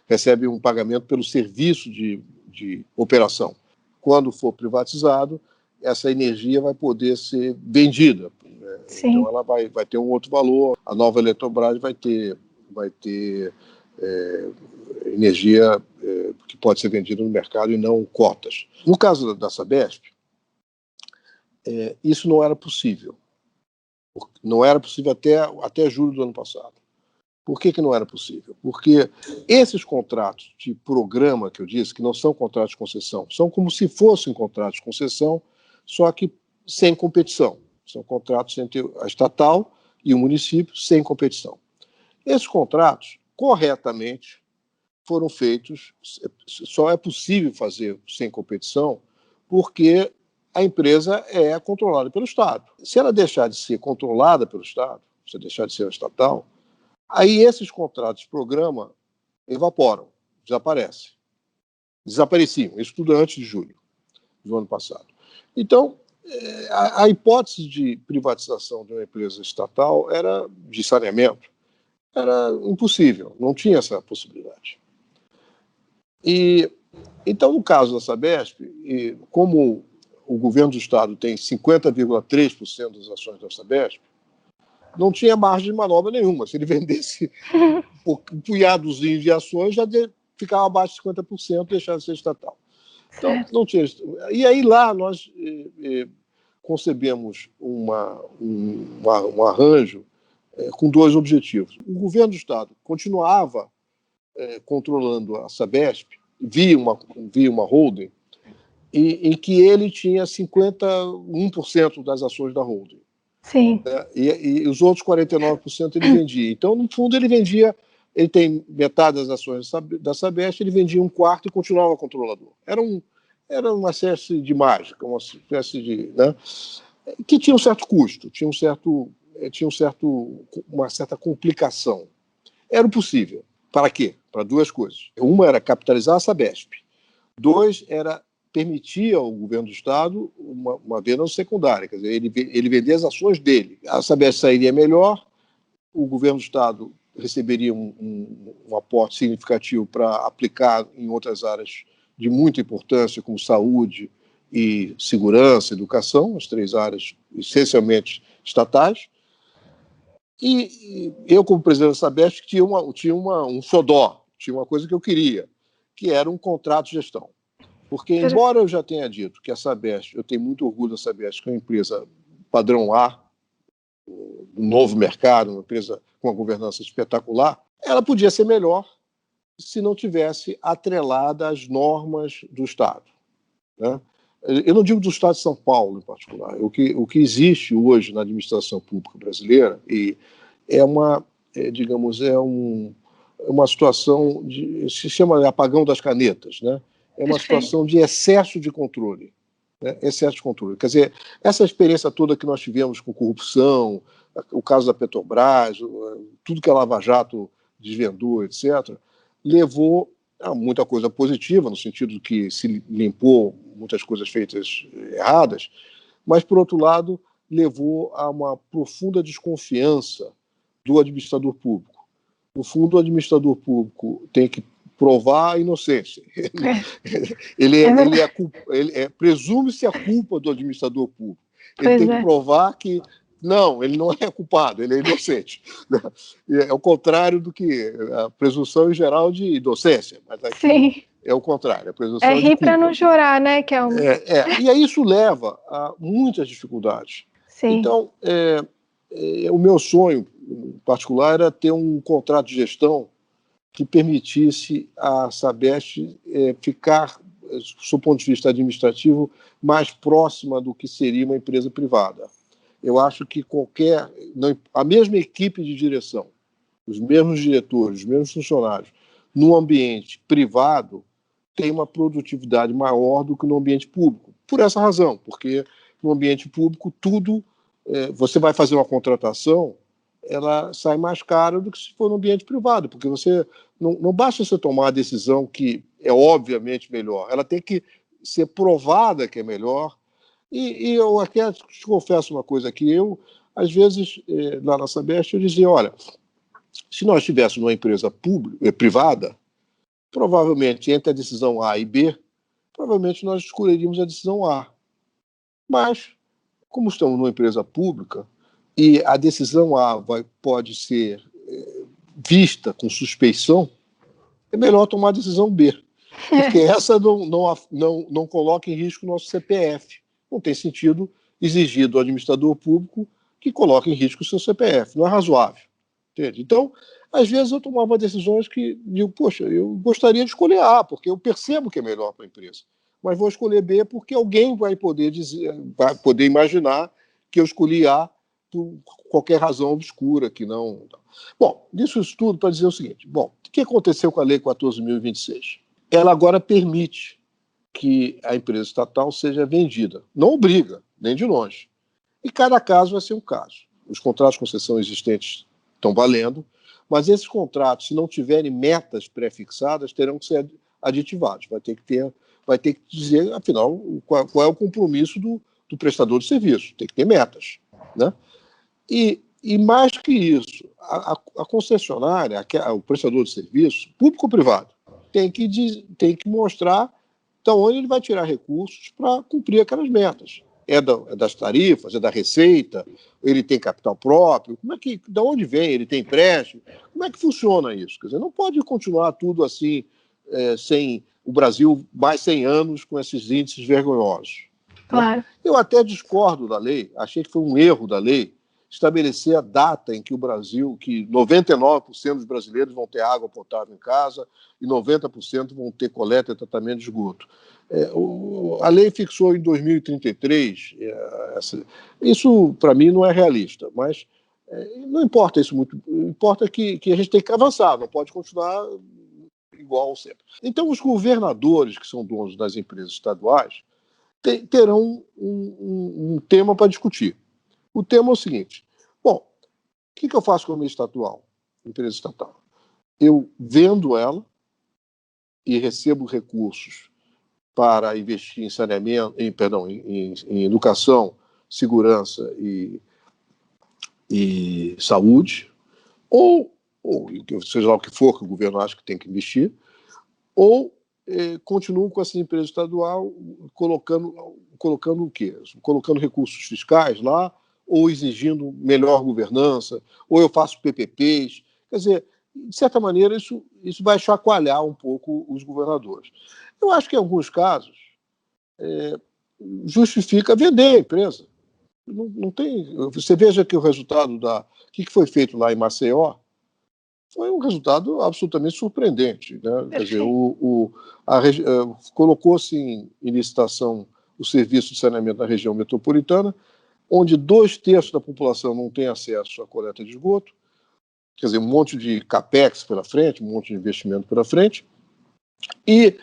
[SPEAKER 2] recebe um pagamento pelo serviço de operação. Quando for privatizado, essa energia vai poder ser vendida. Né? Então, ela vai ter um outro valor. A nova Eletrobras vai ter energia que pode ser vendida no mercado e não cotas. No caso da Sabesp, isso não era possível. Não era possível até julho do ano passado. Por que não era possível? Porque esses contratos de programa que eu disse, que não são contratos de concessão, são como se fossem contratos de concessão, só que sem competição. São contratos entre a estatal e o município sem competição. Esses contratos, corretamente, foram feitos, só é possível fazer sem competição porque a empresa é controlada pelo Estado. Se ela deixar de ser controlada pelo Estado, se deixar de ser estatal, aí esses contratos de programa evaporam, desaparecem. Desapareciam, isso tudo antes de julho do ano passado. Então, a hipótese de privatização de uma empresa estatal de saneamento era impossível, não tinha essa possibilidade. Então, no caso da Sabesp, como o governo do Estado tem 50,3% das ações da Sabesp, não tinha margem de manobra nenhuma. Se ele vendesse um punhadozinho de ações, já ficava abaixo de 50%, deixava de ser estatal. Então, não tinha. E aí lá nós concebemos um arranjo com dois objetivos. O governo do Estado continuava controlando a Sabesp via uma holding, em que ele tinha 51% das ações da holding.
[SPEAKER 1] Sim.
[SPEAKER 2] E os outros 49% ele vendia. Então, no fundo, ele tem metade das ações da Sabesp, ele vendia um quarto e continuava controlador. Era uma espécie de mágica, uma espécie de... Né, que tinha um certo custo, tinha uma certa complicação. Era possível. Para quê? Para duas coisas. Uma era capitalizar a Sabesp. Dois, era permitir ao governo do Estado uma venda secundária, quer dizer, ele vendia as ações dele. A Sabesp sairia melhor, o governo do Estado receberia um aporte significativo para aplicar em outras áreas de muita importância, como saúde e segurança, educação, as três áreas essencialmente estatais. E eu, como presidente da Sabesp, tinha um xodó, tinha uma coisa que eu queria, que era um contrato de gestão. Porque, embora eu já tenha dito que a Sabesp, eu tenho muito orgulho da Sabesp, que é uma empresa padrão A, um novo mercado, uma empresa com uma governança espetacular, ela podia ser melhor se não tivesse atrelada às normas do Estado. Né? Eu não digo do Estado de São Paulo, em particular. O que existe hoje na administração pública brasileira é digamos, uma situação se chama apagão das canetas, né? É uma situação de excesso de controle. Né? Excesso de controle. Quer dizer, essa experiência toda que nós tivemos com corrupção, o caso da Petrobras, tudo que a Lava Jato desvendou, etc., levou a muita coisa positiva, no sentido de que se limpou muitas coisas feitas erradas, mas, por outro lado, levou a uma profunda desconfiança do administrador público. No fundo, o administrador público tem que provar a inocência. Presume-se a culpa do administrador público. Ele tem que provar que não, ele não é culpado, ele é inocente. É o contrário do que a presunção em geral de inocência, mas aqui Sim. É o contrário. A presunção
[SPEAKER 1] é rir para não chorar, né? Que é
[SPEAKER 2] E aí isso leva a muitas dificuldades.
[SPEAKER 1] Sim.
[SPEAKER 2] Então, o meu sonho, em particular, era ter um contrato de gestão que permitisse a Sabesp ficar, do ponto de vista administrativo, mais próxima do que seria uma empresa privada. Eu acho que a mesma equipe de direção, os mesmos diretores, os mesmos funcionários, no ambiente privado, tem uma produtividade maior do que no ambiente público. Por essa razão, porque no ambiente público tudo, você vai fazer uma contratação, ela sai mais cara do que se for no ambiente privado, porque você não basta você tomar a decisão que é obviamente melhor, ela tem que ser provada que é melhor. E eu até te confesso uma coisa aqui, eu, às vezes, lá na Sabesp, eu dizia, olha, se nós tivéssemos uma empresa privada, provavelmente entre a decisão A e B, provavelmente nós escolheríamos a decisão A. Mas, como estamos numa empresa pública, e a decisão A pode ser vista com suspeição, é melhor tomar a decisão B, porque essa não coloca em risco o nosso CPF. Não tem sentido exigir do administrador público que coloque em risco o seu CPF. Não é razoável. Entende? Então, às vezes eu tomava decisões que digo, poxa, eu gostaria de escolher A, porque eu percebo que é melhor para a empresa. Mas vou escolher B porque alguém vai poder imaginar que eu escolhi A por qualquer razão obscura que não. Bom, isso tudo para dizer o seguinte: bom, o que aconteceu com a Lei 14.026? Ela agora permite que a empresa estatal seja vendida. Não obriga, nem de longe. E cada caso vai ser um caso. Os contratos de concessão existentes estão valendo, mas esses contratos, se não tiverem metas pré-fixadas, terão que ser aditivados. Vai ter que dizer, afinal, qual é o compromisso do prestador de serviço. Tem que ter metas. Né? E mais que isso, a concessionária, o prestador de serviço, público ou privado, tem que mostrar de onde ele vai tirar recursos para cumprir aquelas metas. É das tarifas, é da receita, ele tem capital próprio, de onde vem? Ele tem empréstimo? Como é que funciona isso? Quer dizer, não pode continuar tudo assim, sem o Brasil mais 100 anos com esses índices vergonhosos.
[SPEAKER 1] Claro.
[SPEAKER 2] Eu até discordo da lei, achei que foi um erro da lei estabelecer a data em que 99% dos brasileiros vão ter água potável em casa e 90% vão ter coleta e tratamento de esgoto. A lei fixou em 2033, isso para mim não é realista, mas não importa isso muito, importa que a gente tem que avançar, não pode continuar igual sempre. Então os governadores, que são donos das empresas estaduais, terão um tema para discutir. O tema é o seguinte: bom, o que eu faço com a minha empresa estatal? Eu vendo ela e recebo recursos para investir em saneamento, em educação, segurança e saúde, ou seja lá o que for que o governo acha que tem que investir, ou continuo com essa empresa estadual colocando o quê? Colocando recursos fiscais lá, ou exigindo melhor governança, ou eu faço PPPs. Quer dizer, de certa maneira, isso vai chacoalhar um pouco os governadores. Eu acho que, em alguns casos, justifica vender a empresa. Não tem. Você veja que o resultado o que foi feito lá em Maceió foi um resultado absolutamente surpreendente. Né? Quer dizer, colocou-se em licitação o serviço de saneamento na região metropolitana, onde 2/3 da população não tem acesso à coleta de esgoto, quer dizer, um monte de capex pela frente, um monte de investimento pela frente, e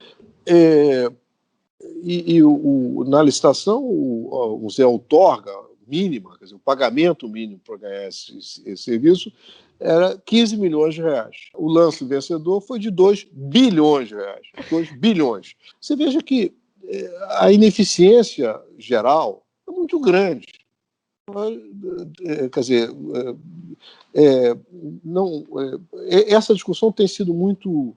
[SPEAKER 2] na licitação o Zé outorga mínima, quer dizer, o pagamento mínimo para ganhar esse serviço era 15 milhões de reais. O lance vencedor foi de 2 bilhões de reais. 2 bilhões. Você veja que a ineficiência geral é muito grande. Quer dizer, essa discussão tem sido muito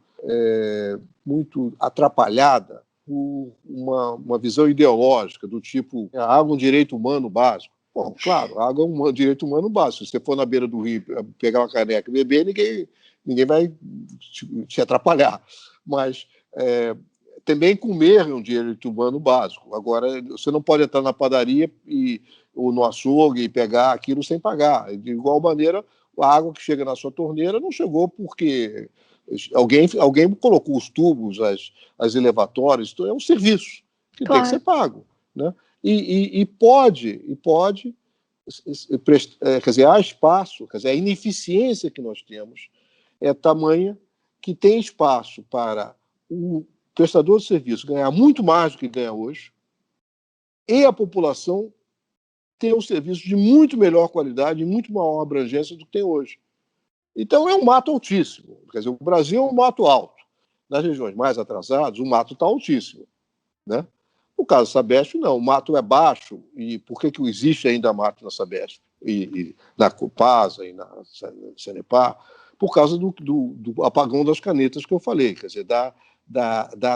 [SPEAKER 2] atrapalhada por uma visão ideológica do tipo, a água é um direito humano básico. Bom, claro, a água é um direito humano básico. Se você for na beira do rio pegar uma caneca e beber, ninguém vai te atrapalhar. Mas também comer é um direito humano básico. Agora, você não pode entrar na padaria ou no açougue e pegar aquilo sem pagar. De igual maneira, a água que chega na sua torneira não chegou porque alguém colocou os tubos, as elevatórias. Então é um serviço que tem que ser pago, né? E pode, quer dizer, há espaço, quer dizer, a ineficiência que nós temos é tamanha que tem espaço para o prestador de serviço ganhar muito mais do que ganha hoje e a população ter um serviço de muito melhor qualidade e muito maior abrangência do que tem hoje. Então é um mato altíssimo, quer dizer, o Brasil é um mato alto. Nas regiões mais atrasadas, o mato está altíssimo, né? No caso da Sabesp, não, o mato é baixo. E por que existe ainda mato na Sabesp? E na Copasa e na Sanepar? Por causa do apagão das canetas que eu falei, quer dizer, da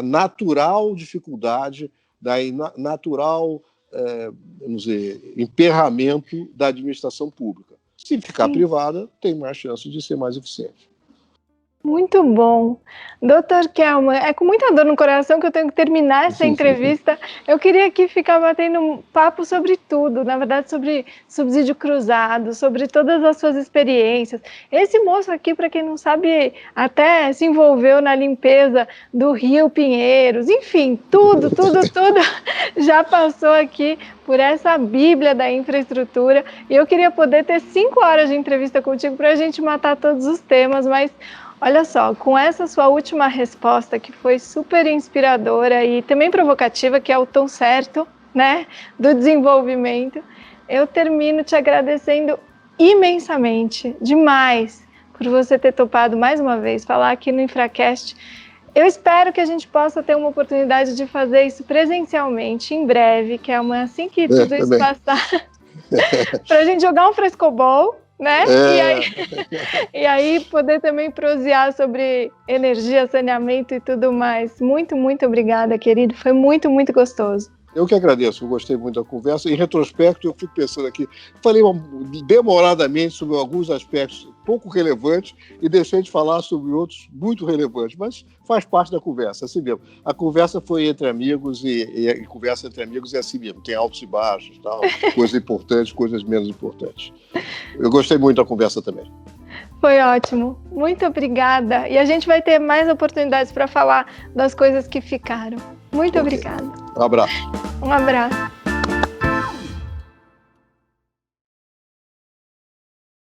[SPEAKER 2] natural dificuldade, da natural, vamos dizer, emperramento da administração pública. Se ficar privada, tem mais chance de ser mais eficiente.
[SPEAKER 1] Muito bom. Doutor Kelman, é com muita dor no coração que eu tenho que terminar essa entrevista. Eu queria aqui ficar batendo um papo sobre tudo, na verdade, sobre subsídio cruzado, sobre todas as suas experiências. Esse moço aqui, para quem não sabe, até se envolveu na limpeza do Rio Pinheiros, enfim, tudo já passou aqui por essa bíblia da infraestrutura. E eu queria poder ter 5 horas de entrevista contigo para a gente matar todos os temas, mas olha só, com essa sua última resposta, que foi super inspiradora e também provocativa, que é o tom certo, né, do desenvolvimento, eu termino te agradecendo imensamente, demais, por você ter topado mais uma vez falar aqui no Infracast. Eu espero que a gente possa ter uma oportunidade de fazer isso presencialmente em breve, que é assim que tudo isso passar, para a gente jogar um frescobol, né? E aí poder também prosear sobre energia, saneamento e tudo mais. Muito, muito obrigada, querido. Foi muito, muito gostoso.
[SPEAKER 2] Eu que agradeço, eu gostei muito da conversa. Em retrospecto, eu fico pensando aqui, falei demoradamente sobre alguns aspectos pouco relevantes e deixei de falar sobre outros muito relevantes, mas faz parte da conversa, assim mesmo. A conversa foi entre amigos e conversa entre amigos é assim mesmo, tem altos e baixos, tal, coisas importantes, coisas menos importantes. Eu gostei muito da conversa também.
[SPEAKER 1] Foi ótimo, muito obrigada. E a gente vai ter mais oportunidades para falar das coisas que ficaram. Muito obrigada.
[SPEAKER 2] Um abraço.
[SPEAKER 1] Um abraço.